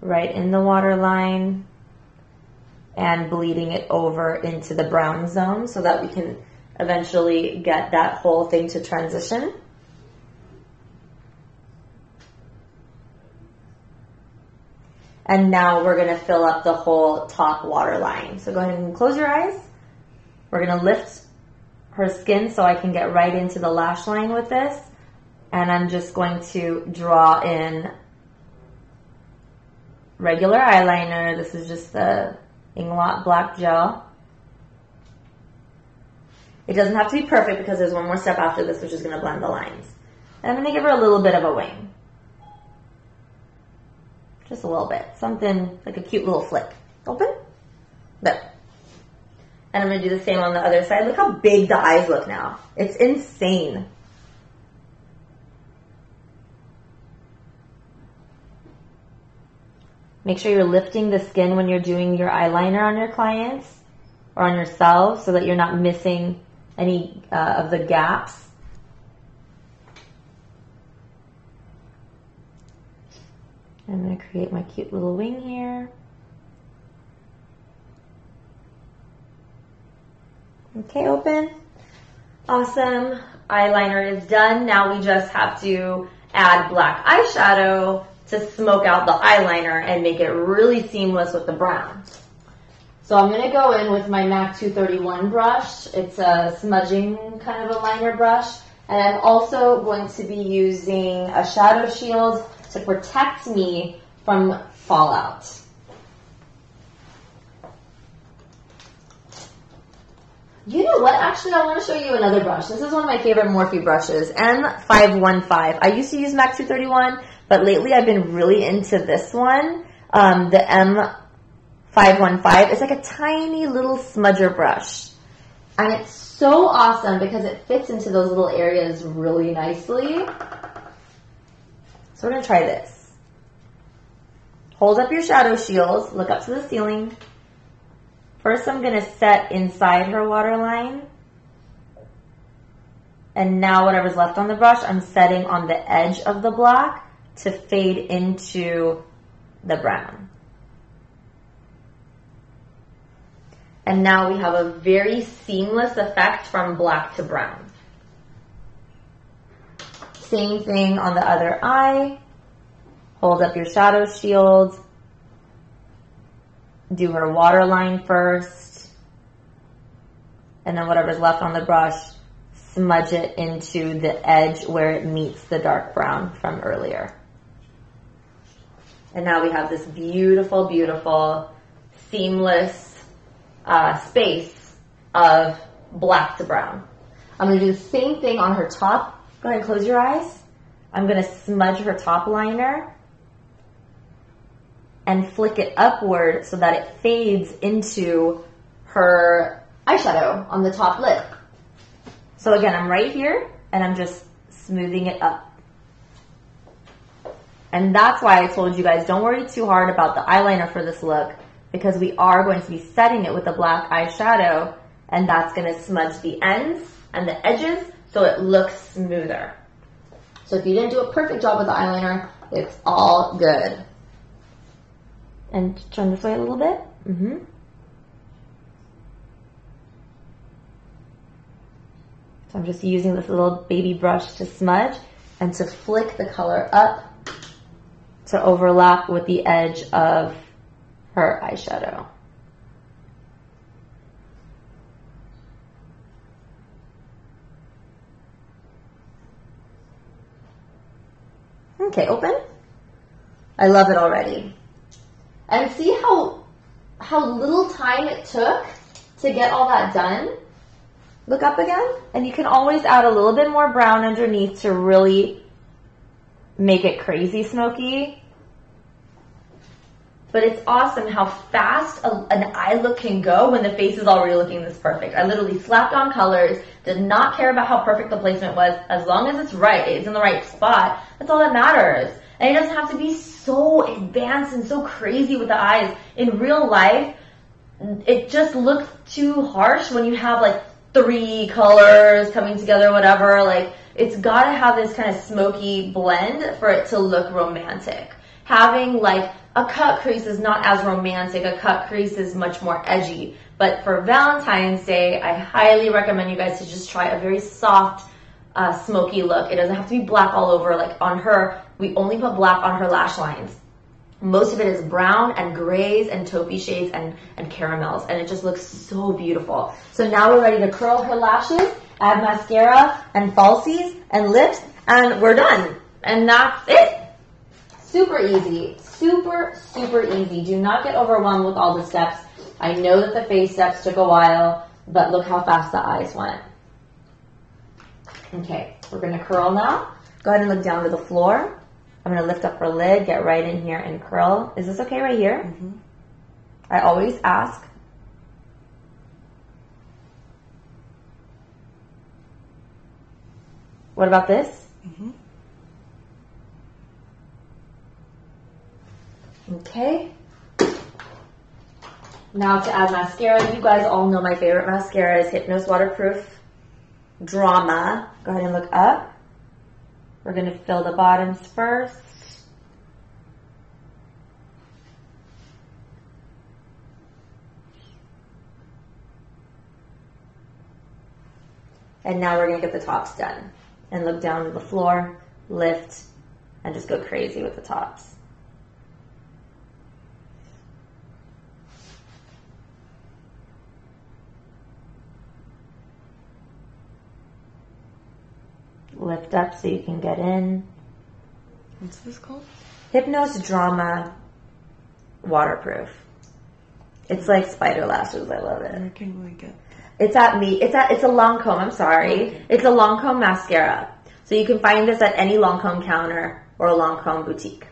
Right in the waterline and bleeding it over into the brown zone so that we can eventually get that whole thing to transition. And now we're going to fill up the whole top waterline. So go ahead and close your eyes. We're going to lift her skin so I can get right into the lash line with this. And I'm just going to draw in regular eyeliner. This is just the Inglot black gel. It doesn't have to be perfect because there's one more step after this, which is going to blend the lines. And I'm going to give her a little bit of a wing. Just a little bit. Something like a cute little flick. Open. There. And I'm going to do the same on the other side. Look how big the eyes look now. It's insane. Make sure you're lifting the skin when you're doing your eyeliner on your clients or on yourself so that you're not missing any of the gaps. I'm going to create my cute little wing here. Okay, open. Awesome. Eyeliner is done. Now we just have to add black eyeshadow to smoke out the eyeliner and make it really seamless with the brown. So I'm going to go in with my MAC 231 brush. It's a smudging kind of a liner brush. And I'm also going to be using a shadow shield to protect me from fallout. You know what? Actually, I want to show you another brush. This is one of my favorite Morphe brushes, M515. I used to use MAC 231, but lately I've been really into this one, the 515. It's like a tiny little smudger brush. And it's so awesome because it fits into those little areas really nicely. So we're going to try this. Hold up your shadow shields. Look up to the ceiling. First, I'm going to set inside her waterline. And now whatever's left on the brush, I'm setting on the edge of the black to fade into the brown. And now we have a very seamless effect from black to brown. Same thing on the other eye. Hold up your shadow shield. Do her waterline first. And then whatever's left on the brush, smudge it into the edge where it meets the dark brown from earlier. And now we have this beautiful, beautiful, seamless space of black to brown. I'm going to do the same thing on her top. Go ahead and close your eyes. I'm going to smudge her top liner and flick it upward so that it fades into her eyeshadow on the top lid. So again, I'm right here and I'm just smoothing it up. And that's why I told you guys, don't worry too hard about the eyeliner for this look, because we are going to be setting it with a black eyeshadow, and that's going to smudge the ends and the edges so it looks smoother. So if you didn't do a perfect job with the eyeliner, it's all good. And turn this way a little bit. So I'm just using this little baby brush to smudge and to flick the color up to overlap with the edge of her eyeshadow. Okay, open. I love it already. And see how little time it took to get all that done? Look up again, and you can always add a little bit more brown underneath to really make it crazy smoky. But it's awesome how fast an eye look can go when the face is already looking this perfect. I literally slapped on colors, did not care about how perfect the placement was. As long as it's right, it's in the right spot, that's all that matters. And it doesn't have to be so advanced and so crazy with the eyes. In real life, it just looks too harsh when you have like 3 colors coming together, whatever. Like, it's got to have this kind of smoky blend for it to look romantic. Having like a cut crease is not as romantic. A cut crease is much more edgy. But for Valentine's Day, I highly recommend you guys to just try a very soft, smoky look. It doesn't have to be black all over. Like on her, we only put black on her lash lines. Most of it is brown and grays and taupey shades and caramels. And it just looks so beautiful. So now we're ready to curl her lashes, add mascara and falsies and lips, and we're done. And that's it. Super easy. Super, super easy. Do not get overwhelmed with all the steps. I know that the face steps took a while, but look how fast the eyes went. Okay, we're going to curl now. Go ahead and look down to the floor. I'm going to lift up her lid, get right in here and curl. Is this okay right here? I always ask. What about this? Okay. Now to add mascara. You guys all know my favorite mascara is Hypnose Waterproof Drama. Go ahead and look up. We're going to fill the bottoms first. And now we're going to get the tops done. And look down to the floor, lift, and just go crazy with the tops. Lift up so you can get in. What's this called? Hypnose Drama Waterproof. It's like spider lashes. I love it. Where can we get? It's at me. It's a Lancome. I'm sorry. Okay. It's a Lancome mascara. So you can find this at any Lancome counter or a Lancome boutique.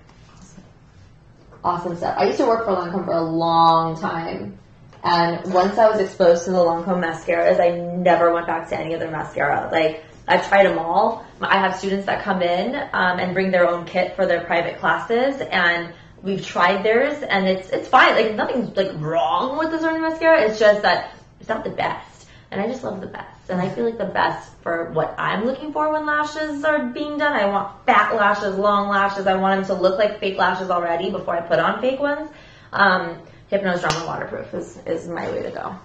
Awesome stuff. I used to work for Lancome for a long time. And once I was exposed to the Lancome mascaras, I never went back to any other mascara. Like, I've tried them all. I have students that come in and bring their own kit for their private classes, and we've tried theirs, and it's fine. Like, nothing's like wrong with the Zorni mascara. It's just that it's not the best, and I just love the best. And I feel like the best for what I'm looking for when lashes are being done. I want fat lashes, long lashes. I want them to look like fake lashes already before I put on fake ones. Hypnose Drama Waterproof is my way to go.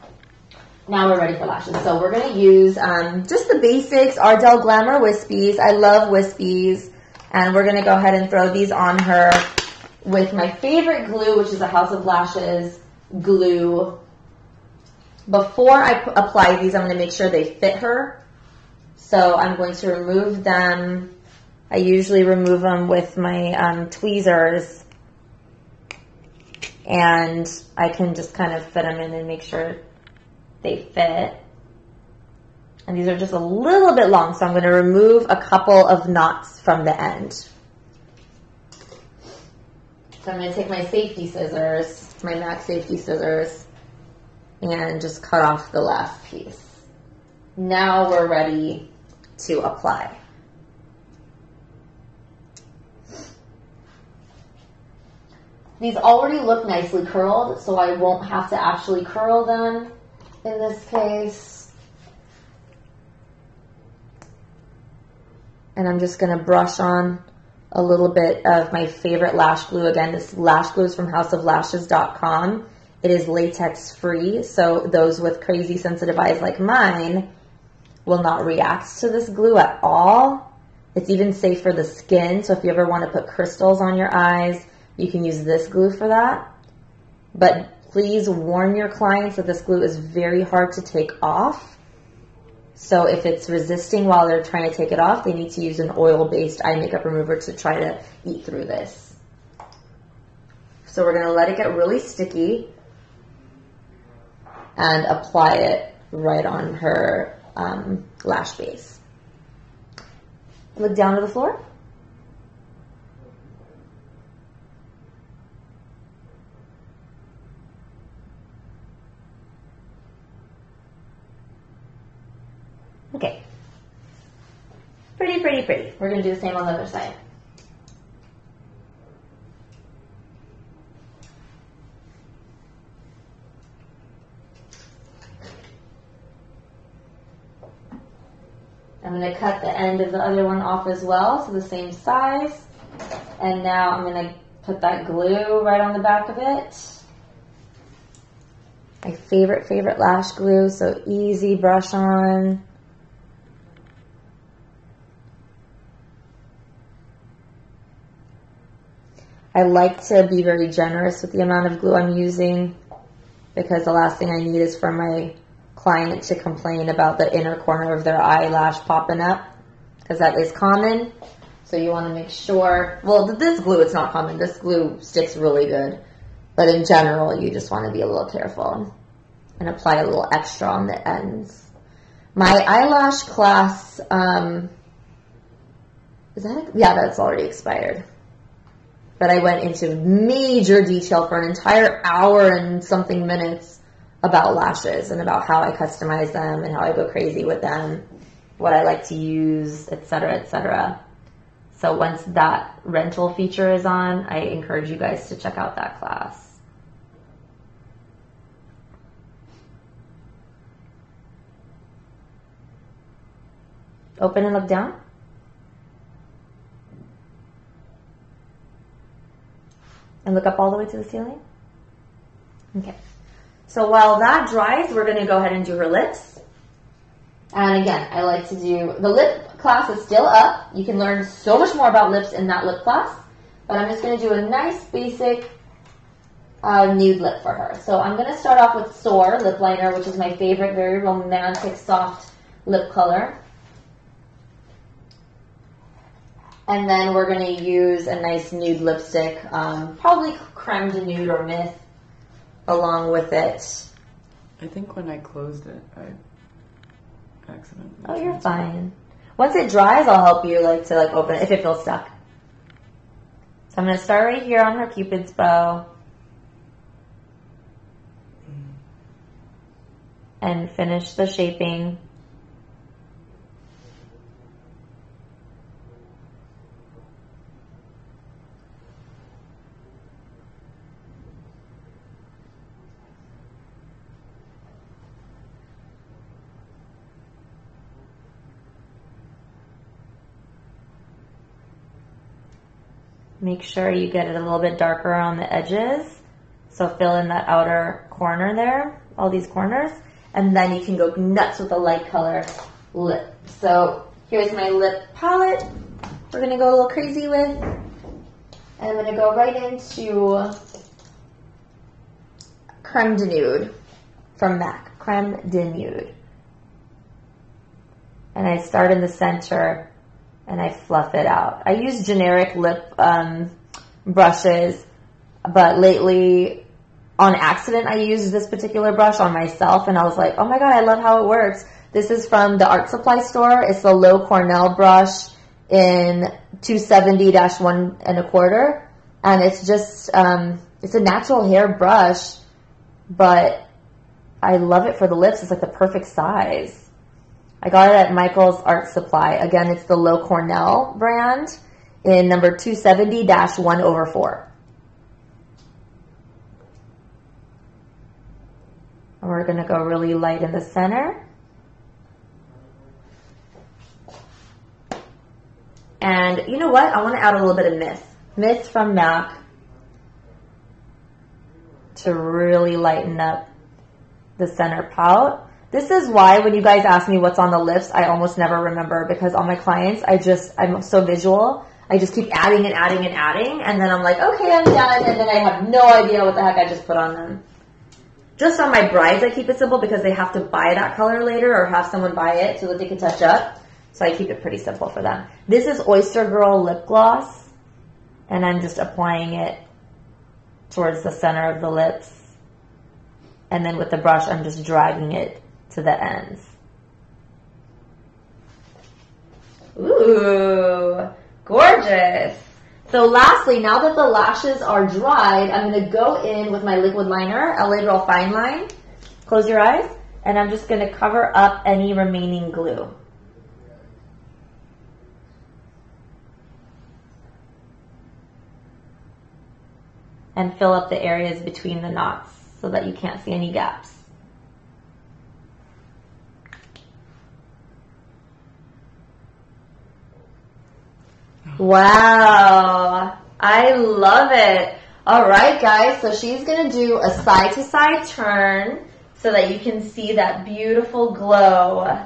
Now we're ready for lashes. So we're going to use just the basics, Ardell Glamour Wispies. I love Wispies. And we're going to go ahead and throw these on her with my favorite glue, which is a House of Lashes glue. Before I apply these, I'm going to make sure they fit her. So I'm going to remove them. I usually remove them with my tweezers. And I can just kind of fit them in and make sure they fit. And these are just a little bit long, so I'm going to remove a couple of knots from the end. So I'm going to take my safety scissors, my MAC safety scissors, and just cut off the last piece. Now we're ready to apply. These already look nicely curled, so I won't have to actually curl them in this case. And I'm just going to brush on a little bit of my favorite lash glue. Again, this lash glue is from houseoflashes.com. It is latex free, so those with crazy sensitive eyes like mine will not react to this glue at all. It's even safe for the skin, so if you ever want to put crystals on your eyes, you can use this glue for that. But please warn your clients that this glue is very hard to take off. So if it's resisting while they're trying to take it off, they need to use an oil-based eye makeup remover to try to eat through this. So we're going to let it get really sticky and apply it right on her lash base. Look down to the floor. Okay. Pretty, pretty, pretty. We're going to do the same on the other side. I'm going to cut the end of the other one off as well, so the same size. And now I'm going to put that glue right on the back of it. My favorite lash glue, so easy brush on. I like to be very generous with the amount of glue I'm using because the last thing I need is for my client to complain about the inner corner of their eyelash popping up, because that is common. So you want to make sure, well, this glue, it's not common. This glue sticks really good. But in general, you just want to be a little careful and apply a little extra on the ends. My eyelash class, yeah, that's already expired. But I went into major detail for an entire hour and something minutes about lashes and about how I customize them and how I go crazy with them, what I like to use, etc., etc. So once that rental feature is on, I encourage you guys to check out that class. Open and look down. And look up all the way to the ceiling. Okay. So while that dries, we're going to go ahead and do her lips. And again, I like to do, the lip class is still up. You can learn so much more about lips in that lip class. But I'm just going to do a nice basic nude lip for her. So I'm going to start off with Soar lip liner, which is my favorite, very romantic, soft lip color. And then we're going to use a nice nude lipstick, probably Creme de Nude or Myth, along with it. I think when I closed it, I accidentally. Oh, you're fine. Once it dries, I'll help you to open it if it feels stuck. So I'm going to start right here on her Cupid's bow. And finish the shaping. Make sure you get it a little bit darker on the edges. So fill in that outer corner there, all these corners. And then you can go nuts with a light color lip. So here's my lip palette we're going to go a little crazy with. And I'm going to go right into Creme de Nude from MAC. Creme de Nude. And I start in the center and I fluff it out. I use generic lip brushes, but lately on accident I used this particular brush on myself and I was like, oh my god, I love how it works. This is from the art supply store. It's the Low Cornell brush in 270-1 1/4, and it's just it's a natural hair brush, but I love it for the lips. It's like the perfect size. I got it at Michael's Art Supply. Again, it's the Low Cornell brand in number 270-1/4. And we're going to go really light in the center. And you know what? I want to add a little bit of mist. Mist from MAC to really lighten up the center pout. This is why when you guys ask me what's on the lips, I almost never remember, because on my clients, I'm so visual. I just keep adding and adding and adding, and then I'm like, okay, I'm done, and then I have no idea what the heck I just put on them. Just on my brides, I keep it simple because they have to buy that color later or have someone buy it so that they can touch up. So I keep it pretty simple for them. This is Oyster Girl Lip Gloss, and I'm just applying it towards the center of the lips. And then with the brush, I'm just dragging it to the ends. Ooh, gorgeous. So lastly, now that the lashes are dried, I'm going to go in with my liquid liner, LA Girl Fine Line. Close your eyes. And I'm just going to cover up any remaining glue. And fill up the areas between the knots so that you can't see any gaps. Wow, I love it. All right, guys, so she's going to do a side-to-side turn so that you can see that beautiful glow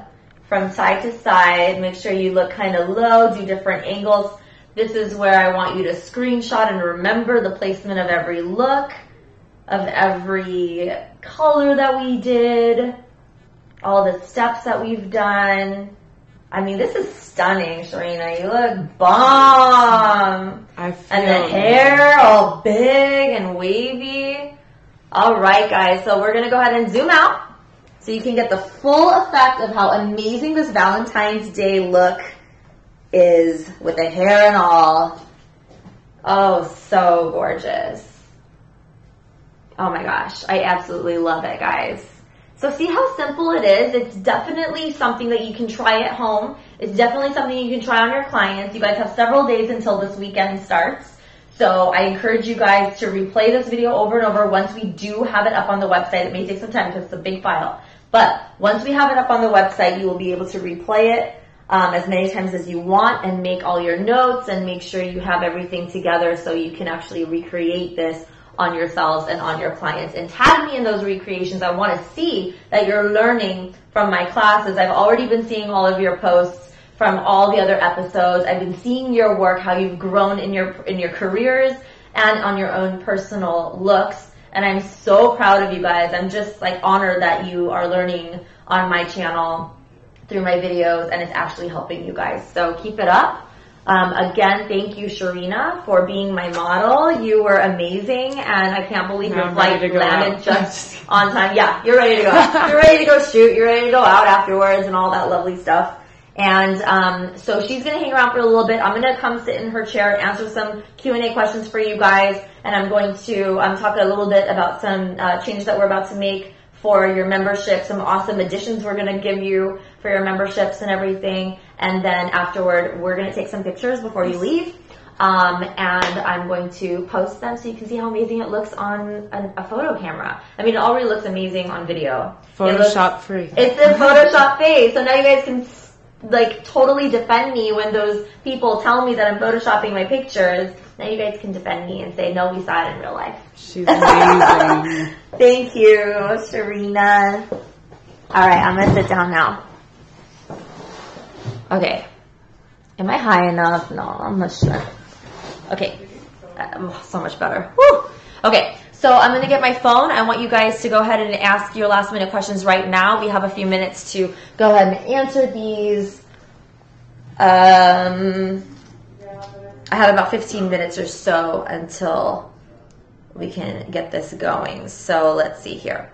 from side to side. Make sure you look kind of low, do different angles. This is where I want you to screenshot and remember the placement of every look, of every color that we did, all the steps that we've done. I mean, this is stunning, Sharina. You look bomb. And the hair all big and wavy. All right, guys. So we're going to go ahead and zoom out so you can get the full effect of how amazing this Valentine's Day look is with the hair and all. Oh, so gorgeous. Oh my gosh. I absolutely love it, guys. So see how simple it is? It's definitely something that you can try at home. It's definitely something you can try on your clients. You guys have several days until this weekend starts. So I encourage you guys to replay this video over and over once we do have it up on the website. It may take some time because it's a big file. But once we have it up on the website, you will be able to replay it as many times as you want and make all your notes and make sure you have everything together so you can actually recreate this on yourselves and on your clients. And tag me in those recreations. I want to see that you're learning from my classes. I've already been seeing all of your posts from all the other episodes. I've been seeing your work, how you've grown in your careers and on your own personal looks. And I'm so proud of you guys. I'm just like honored that you are learning on my channel through my videos and it's actually helping you guys. So keep it up. Again, thank you, Sharina, for being my model. You were amazing, and I can't believe your flight landed just on time. Yeah, you're ready to go. You're ready to go shoot. You're ready to go out afterwards and all that lovely stuff. And so she's going to hang around for a little bit. I'm going to come sit in her chair and answer some Q&A questions for you guys. And I'm going to talk a little bit about some changes that we're about to make for your membership, some awesome additions we're going to give you for your memberships and everything. And then afterward, we're going to take some pictures before you leave. And I'm going to post them so you can see how amazing it looks on a photo camera. I mean, it already looks amazing on video. Photoshop free. It's a Photoshop face. So now you guys can like totally defend me when those people tell me that I'm photoshopping my pictures. Now you guys can defend me and say, no, we saw it in real life. She's amazing. Thank you, Sharina. All right, I'm going to sit down now. Okay. Am I high enough? No, I'm not sure. Okay. So much better. Woo! Okay. So I'm going to get my phone. I want you guys to go ahead and ask your last minute questions right now. We have a few minutes to go ahead and answer these. I have about 15 minutes or so until we can get this going. So let's see here.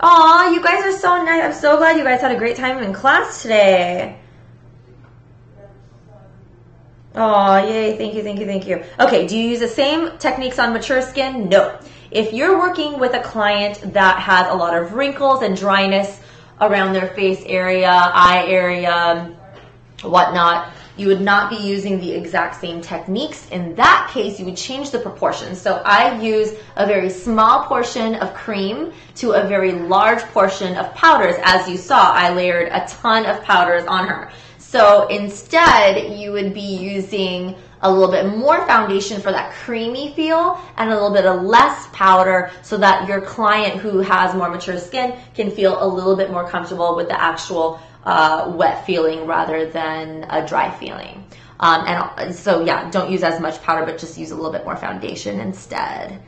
Aw, you guys are so nice. I'm so glad you guys had a great time in class today. Oh, yay. Thank you, thank you, thank you. Okay, do you use the same techniques on mature skin? No. If you're working with a client that has a lot of wrinkles and dryness around their face area, eye area, whatnot, you would not be using the exact same techniques. In that case, you would change the proportions. So I use a very small portion of cream to a very large portion of powders. As you saw, I layered a ton of powders on her. So instead, you would be using a little bit more foundation for that creamy feel and a little bit of less powder so that your client who has more mature skin can feel a little bit more comfortable with the actual wet feeling rather than a dry feeling. And so yeah, don't use as much powder, but just use a little bit more foundation instead.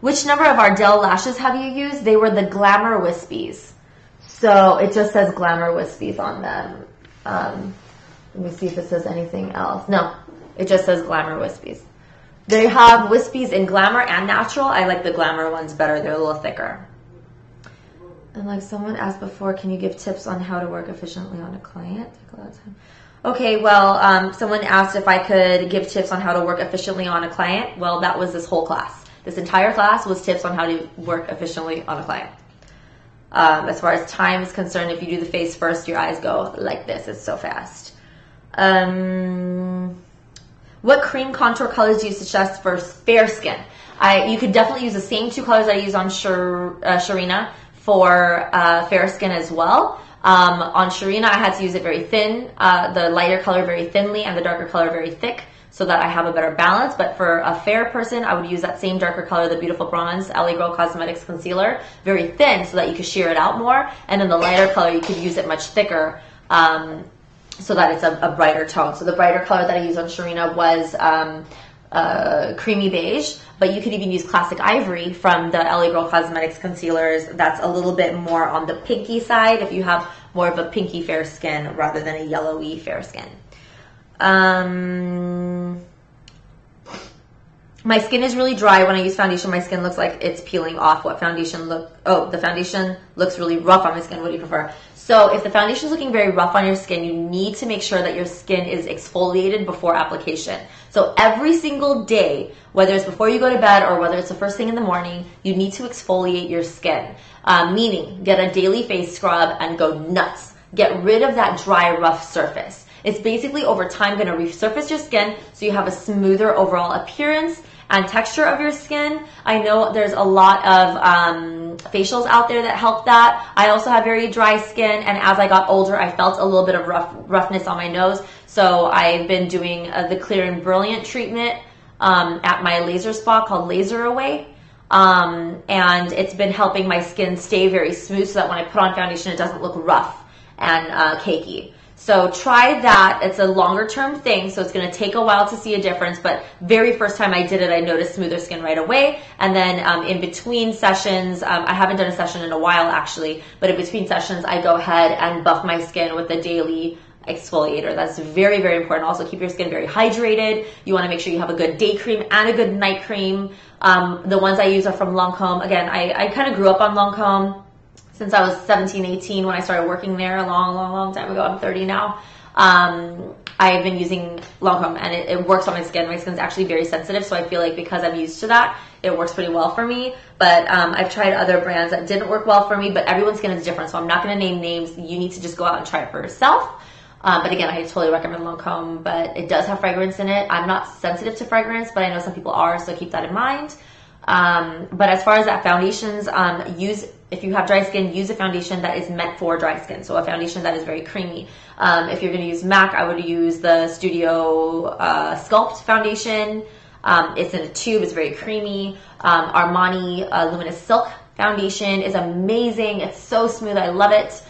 Which number of Ardell lashes have you used? They were the Glamour Wispies. So it just says Glamour Wispies on them. Let me see if it says anything else. No, it just says Glamour Wispies. They have wispies in Glamour and Natural. I like the Glamour ones better. They're a little thicker. And like someone asked before, can you give tips on how to work efficiently on a client? Take a lot of time. Okay, well, someone asked if I could give tips on how to work efficiently on a client. Well, that was this whole class. This entire class was tips on how to work efficiently on a client. As far as time is concerned, if you do the face first, your eyes go like this. It's so fast. What cream contour colors do you suggest for fair skin? You could definitely use the same two colors I use on Sharina for fair skin as well. On Sharina, I had to use it very thin, the lighter color very thinly, and the darker color very thick, so that I have a better balance. But for a fair person, I would use that same darker color, the Beautiful Bronze LA Girl Cosmetics Concealer, very thin so that you could sheer it out more. And then the lighter color, you could use it much thicker so that it's a brighter tone. So the brighter color that I used on Sharina was creamy beige, but you could even use Classic Ivory from the LA Girl Cosmetics Concealers. That's a little bit more on the pinky side if you have more of a pinky fair skin rather than a yellowy fair skin. My skin is really dry. When I use foundation, my skin looks like it's peeling off. What foundation the foundation looks really rough on my skin. What do you prefer? So if the foundation is looking very rough on your skin, you need to make sure that your skin is exfoliated before application. So every single day, whether it's before you go to bed or whether it's the first thing in the morning, you need to exfoliate your skin. Meaning, get a daily face scrub and go nuts. Get rid of that dry, rough surface. It's basically over time going to resurface your skin so you have a smoother overall appearance and texture of your skin. I know there's a lot of facials out there that help that. I also have very dry skin, and as I got older, I felt a little bit of roughness on my nose. So I've been doing the Clear and Brilliant treatment at my laser spa called Laser Away. And it's been helping my skin stay very smooth so that when I put on foundation, it doesn't look rough and cakey. So try that. It's a longer term thing, so it's going to take a while to see a difference, but very first time I did it, I noticed smoother skin right away. And then in between sessions, I haven't done a session in a while actually, but in between sessions, I go ahead and buff my skin with the daily exfoliator. That's very, very important. Also, keep your skin very hydrated. You want to make sure you have a good day cream and a good night cream. The ones I use are from Lancome. Again, I kind of grew up on Lancome since I was 17, 18 when I started working there a long time ago. I'm 30 now. I've been using Lancome and it works on my skin. My skin's actually very sensitive, so I feel like because I'm used to that, it works pretty well for me. But I've tried other brands that didn't work well for me, but everyone's skin is different, so I'm not going to name names. You need to just go out and try it for yourself. But again, I totally recommend Lancome, but it does have fragrance in it. I'm not sensitive to fragrance, but I know some people are, so keep that in mind. But as far as that foundations, if you have dry skin, use a foundation that is meant for dry skin. So a foundation that is very creamy. If you're going to use MAC, I would use the Studio Sculpt foundation. It's in a tube. It's very creamy. Armani Luminous Silk foundation is amazing. It's so smooth. I love it.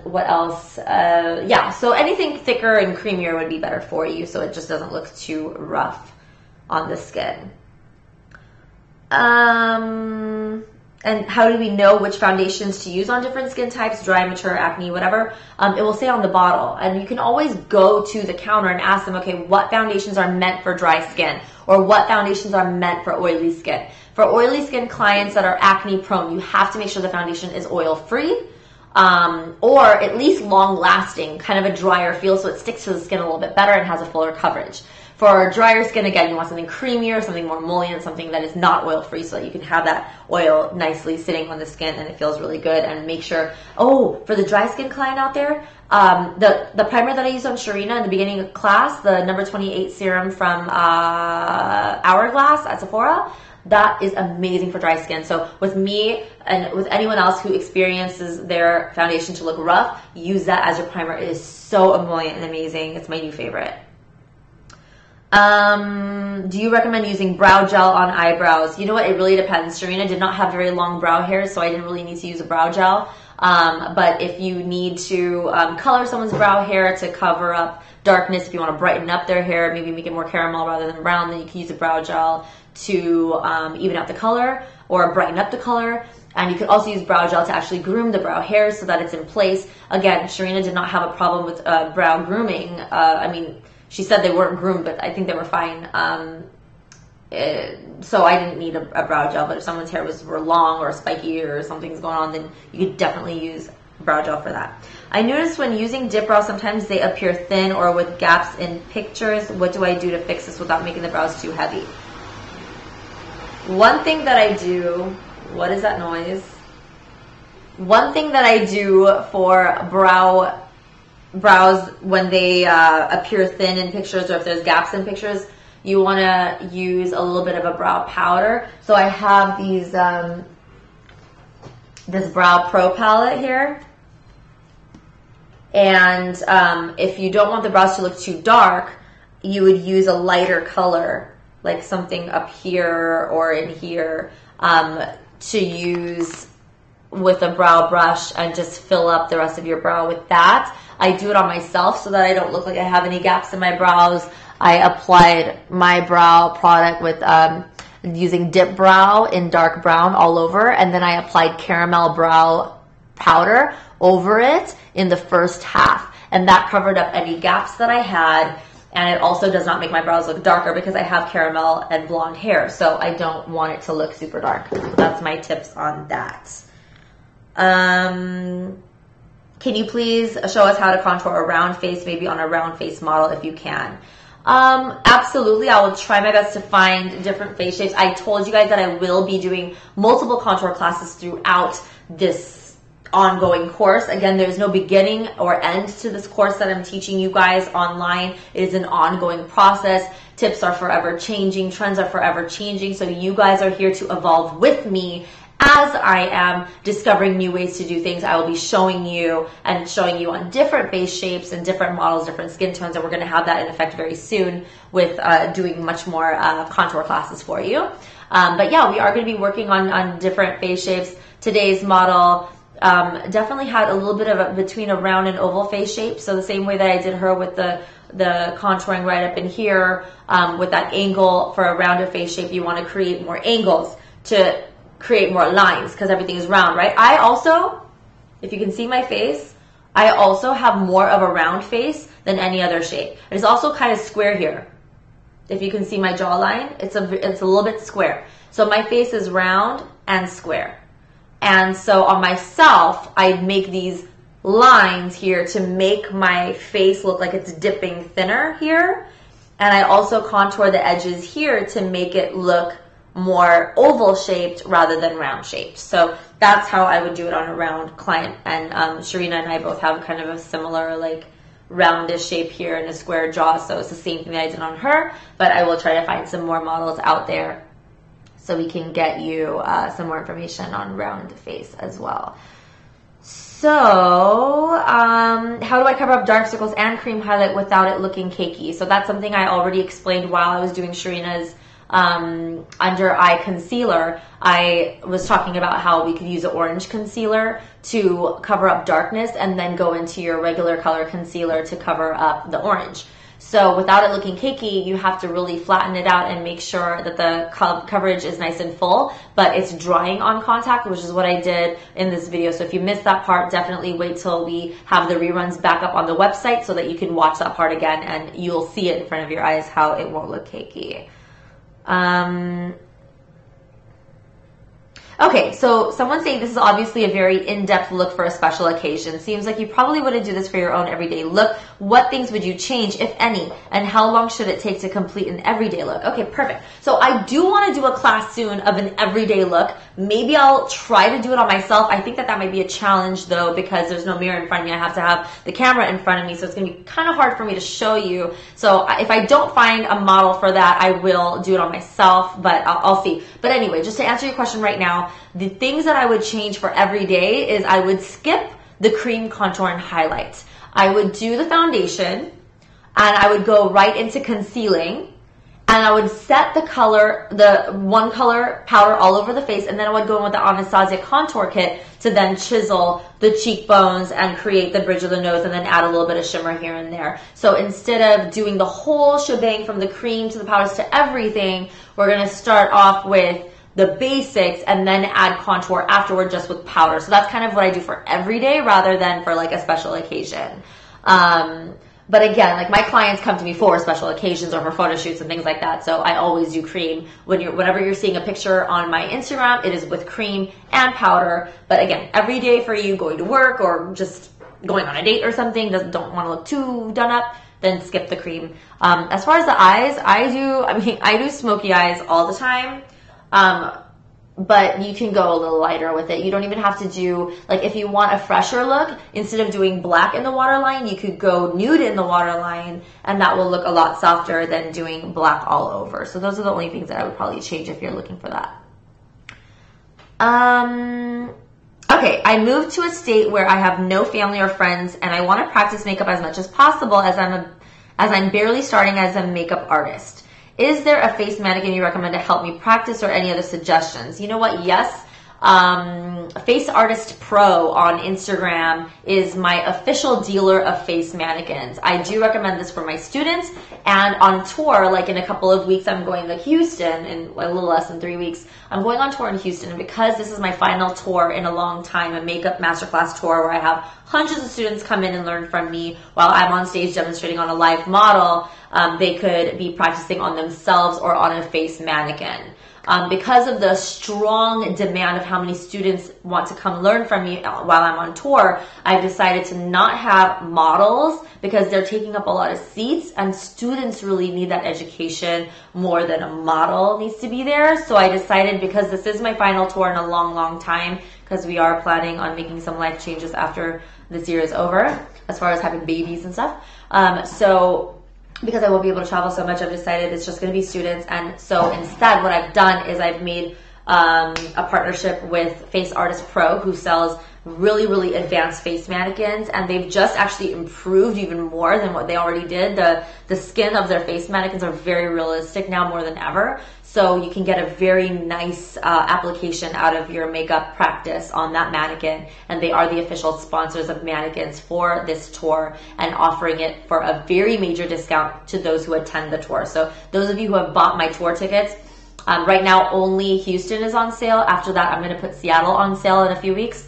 What else? Yeah, so anything thicker and creamier would be better for you, so it just doesn't look too rough on the skin. And how do we know which foundations to use on different skin types, dry, mature, acne, whatever? It will say on the bottle. And you can always go to the counter and ask them, okay, what foundations are meant for dry skin? Or what foundations are meant for oily skin? For oily skin clients that are acne prone, you have to make sure the foundation is oil free. Or at least long lasting, kind of a drier feel so it sticks to the skin a little bit better and has a fuller coverage. For drier skin, again, you want something creamier, something more emollient, something that is not oil-free so that you can have that oil nicely sitting on the skin and it feels really good. And make sure, for the dry skin client out there, the primer that I used on Sharina in the beginning of class, the number 28 serum from Hourglass at Sephora, that is amazing for dry skin. So with me and with anyone else who experiences their foundation to look rough, use that as your primer. It is so emollient and amazing. It's my new favorite. Do you recommend using brow gel on eyebrows? You know what? It really depends. Sharina did not have very long brow hairs, so I didn't really need to use a brow gel. But if you need to color someone's brow hair to cover up darkness, if you want to brighten up their hair, maybe make it more caramel rather than brown, then you can use a brow gel to even out the color or brighten up the color. And you could also use brow gel to actually groom the brow hairs so that it's in place. Again, Sharina did not have a problem with brow grooming. I mean, she said they weren't groomed, but I think they were fine. So I didn't need a brow gel, but if someone's hair were long or spiky or something's going on, then you could definitely use brow gel for that. I noticed when using dip brows, sometimes they appear thin or with gaps in pictures. What do I do to fix this without making the brows too heavy? One thing that I do, what is that noise? One thing that I do for brows when they appear thin in pictures or if there's gaps in pictures, you want to use a little bit of a brow powder. So I have these this Brow Pro palette here, and if you don't want the brows to look too dark, you would use a lighter color, like something up here or in here, to use with a brow brush and just fill up the rest of your brow with that. I do it on myself so that I don't look like I have any gaps in my brows. I applied my brow product with using Dip Brow in dark brown all over, and then I applied caramel brow powder over it in the first half, and that covered up any gaps that I had. And it also does not make my brows look darker because I have caramel and blonde hair, so I don't want it to look super dark. So that's my tips on that. Can you please show us how to contour a round face, maybe on a round face model if you can? Absolutely. I will try my best to find different face shapes. I told you guys that I will be doing multiple contour classes throughout this ongoing course. Again, there's no beginning or end to this course that I'm teaching you guys online. It is an ongoing process. Tips are forever changing. Trends are forever changing. So you guys are here to evolve with me. As I am discovering new ways to do things, I will be showing you on different face shapes and different models, different skin tones, and we're going to have that in effect very soon with doing much more contour classes for you. But yeah, we are going to be working on different face shapes. Today's model definitely had a little bit of between a round and oval face shape. So the same way that I did her with the contouring right up in here with that angle for a rounded face shape, you want to create more angles to create more lines because everything is round, right? I also, if you can see my face, I also have more of a round face than any other shape. It is also kind of square here. If you can see my jawline, it's a little bit square. So my face is round and square. And so on myself, I make these lines here to make my face look like it's dipping thinner here. And I also contour the edges here to make it look more oval shaped rather than round shaped. So that's how I would do it on a round client. And Sharina and I both have kind of a similar like roundish shape here and a square jaw. So it's the same thing that I did on her, but I will try to find some more models out there so we can get you some more information on round face as well. So, how do I cover up dark circles and cream highlight without it looking cakey? So that's something I already explained while I was doing Sharina's under eye concealer. I was talking about how we could use an orange concealer to cover up darkness and then go into your regular color concealer to cover up the orange. So without it looking cakey, you have to really flatten it out and make sure that the coverage is nice and full, but it's drying on contact, which is what I did in this video. So if you missed that part, definitely wait till we have the reruns back up on the website so that you can watch that part again and you'll see it in front of your eyes how it won't look cakey. Okay, so someone's saying this is obviously a very in-depth look for a special occasion. Seems like you probably wouldn't do this for your own everyday look. What things would you change, if any, and how long should it take to complete an everyday look? Okay, perfect. So I do want to do a class soon of an everyday look. Maybe I'll try to do it on myself. I think that might be a challenge though because there's no mirror in front of me. I have to have the camera in front of me, so it's going to be kind of hard for me to show you. So if I don't find a model for that, I will do it on myself, but I'll see. But anyway, just to answer your question right now, the things that I would change for every day is I would skip the cream contour and highlight. I would do the foundation and I would go right into concealing and I would set the color, the one color powder all over the face, and then I would go in with the Anastasia contour kit to then chisel the cheekbones and create the bridge of the nose and then add a little bit of shimmer here and there. So instead of doing the whole shebang from the cream to the powders to everything, we're going to start off with the basics and then add contour afterward just with powder. So that's kind of what I do for every day rather than for like a special occasion. But again, like my clients come to me for special occasions or for photo shoots and things like that. So I always do cream. Whenever you're seeing a picture on my Instagram, it is with cream and powder. But again, every day for you going to work or just going on a date or something, don't want to look too done up, then skip the cream. As far as the eyes, I do smoky eyes all the time. But you can go a little lighter with it. You don't even have to do, like if you want a fresher look, instead of doing black in the waterline, you could go nude in the waterline and that will look a lot softer than doing black all over. So those are the only things that I would probably change if you're looking for that. Okay, I moved to a state where I have no family or friends and I want to practice makeup as much as possible as I'm barely starting as a makeup artist. Is there a face mannequin you recommend to help me practice or any other suggestions? You know what? Yes. Face Artist Pro on Instagram is my official dealer of face mannequins. I do recommend this for my students, and on tour, like in a couple of weeks, I'm going to Houston in a little less than 3 weeks. I'm going on tour in Houston, and because this is my final tour in a long time, a makeup masterclass tour where I have hundreds of students come in and learn from me while I'm on stage demonstrating on a live model, they could be practicing on themselves or on a face mannequin. Because of the strong demand of how many students want to come learn from me while I'm on tour, I've decided to not have models because they're taking up a lot of seats and students really need that education more than a model needs to be there. So I decided, because this is my final tour in a long, long time, because we are planning on making some life changes after this year is over, as far as having babies and stuff. Because I won't be able to travel so much, I've decided it's just going to be students. And so instead, what I've done is I've made a partnership with Face Artist Pro, who sells really, really advanced face mannequins. And they've just actually improved even more than what they already did. The skin of their face mannequins are very realistic now more than ever. So you can get a very nice application out of your makeup practice on that mannequin. And they are the official sponsors of mannequins for this tour and offering it for a very major discount to those who attend the tour. So those of you who have bought my tour tickets, right now only Houston is on sale. After that, I'm going to put Seattle on sale in a few weeks.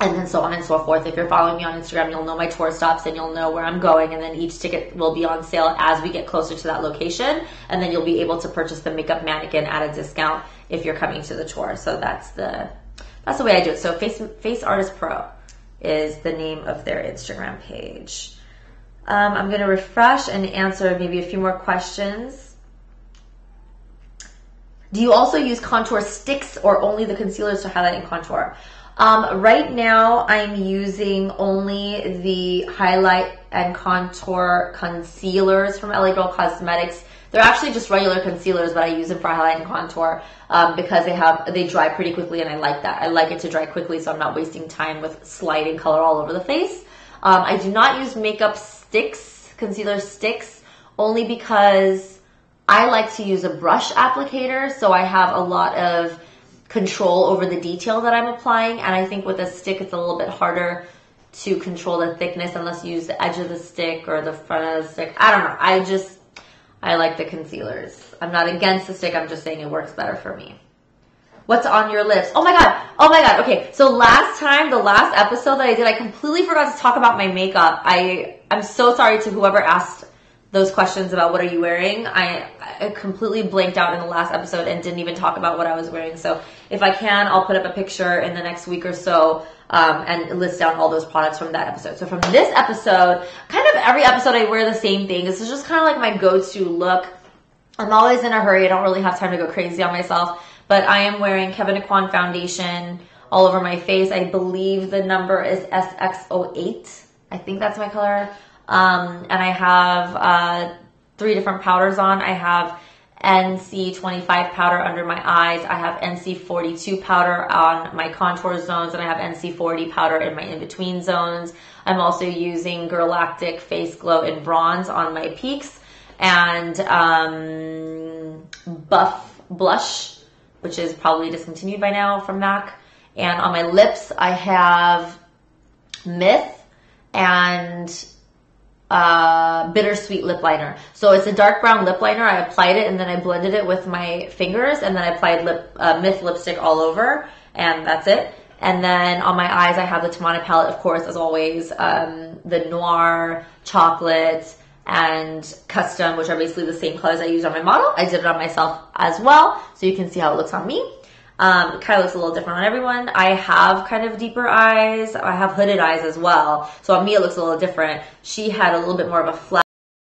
and then so on and so forth. If you're following me on Instagram, you'll know my tour stops and you'll know where I'm going. And then each ticket will be on sale as we get closer to that location. And then you'll be able to purchase the makeup mannequin at a discount if you're coming to the tour. So that's the way I do it. So Face Artist Pro is the name of their Instagram page. I'm going to refresh and answer maybe a few more questions. Do you also use contour sticks or only the concealers to highlight and contour? Right now, I'm using only the highlight and contour concealers from LA Girl Cosmetics. They're actually just regular concealers, but I use them for highlight and contour because they dry pretty quickly, and I like that. I like it to dry quickly, so I'm not wasting time with sliding color all over the face. I do not use makeup sticks, concealer sticks, only because I like to use a brush applicator, so I have a lot of control over the detail that I'm applying, and I think with a stick it's a little bit harder to control the thickness unless you use the edge of the stick or the front of the stick. I don't know. I like the concealers. I'm not against the stick. I'm just saying it works better for me. What's on your lips? Oh my god. Okay, so the last episode that I did, I completely forgot to talk about my makeup. I'm so sorry to whoever asked those questions about what are you wearing. I completely blanked out in the last episode and didn't even talk about what I was wearing. So if I can, I'll put up a picture in the next week or so and list down all those products from that episode. So from this episode, kind of every episode I wear the same thing. This is just kind of like my go-to look. I'm always in a hurry. I don't really have time to go crazy on myself. But I am wearing Kevyn Aucoin foundation all over my face. I believe the number is SX08. I think that's my color. And I have 3 different powders on. I have NC25 powder under my eyes. I have NC42 powder on my contour zones, and I have NC40 powder in my in-between zones. I'm also using Galactic Face Glow in bronze on my peaks, and Buff Blush, which is probably discontinued by now from MAC. And on my lips, I have Myth and Bittersweet lip liner. So it's a dark brown lip liner. I applied it and then I blended it with my fingers, and then I applied Myth lipstick all over, and that's it. And then on my eyes, I have the Tamana palette, of course, as always, the Noir, Chocolate, and Custom, which are basically the same colors I use on my model. I did it on myself as well, so you can see how it looks on me. It kind of looks a little different on everyone. I have kind of deeper eyes. I have hooded eyes as well. So on me, it looks a little different. She had a little bit more of a flat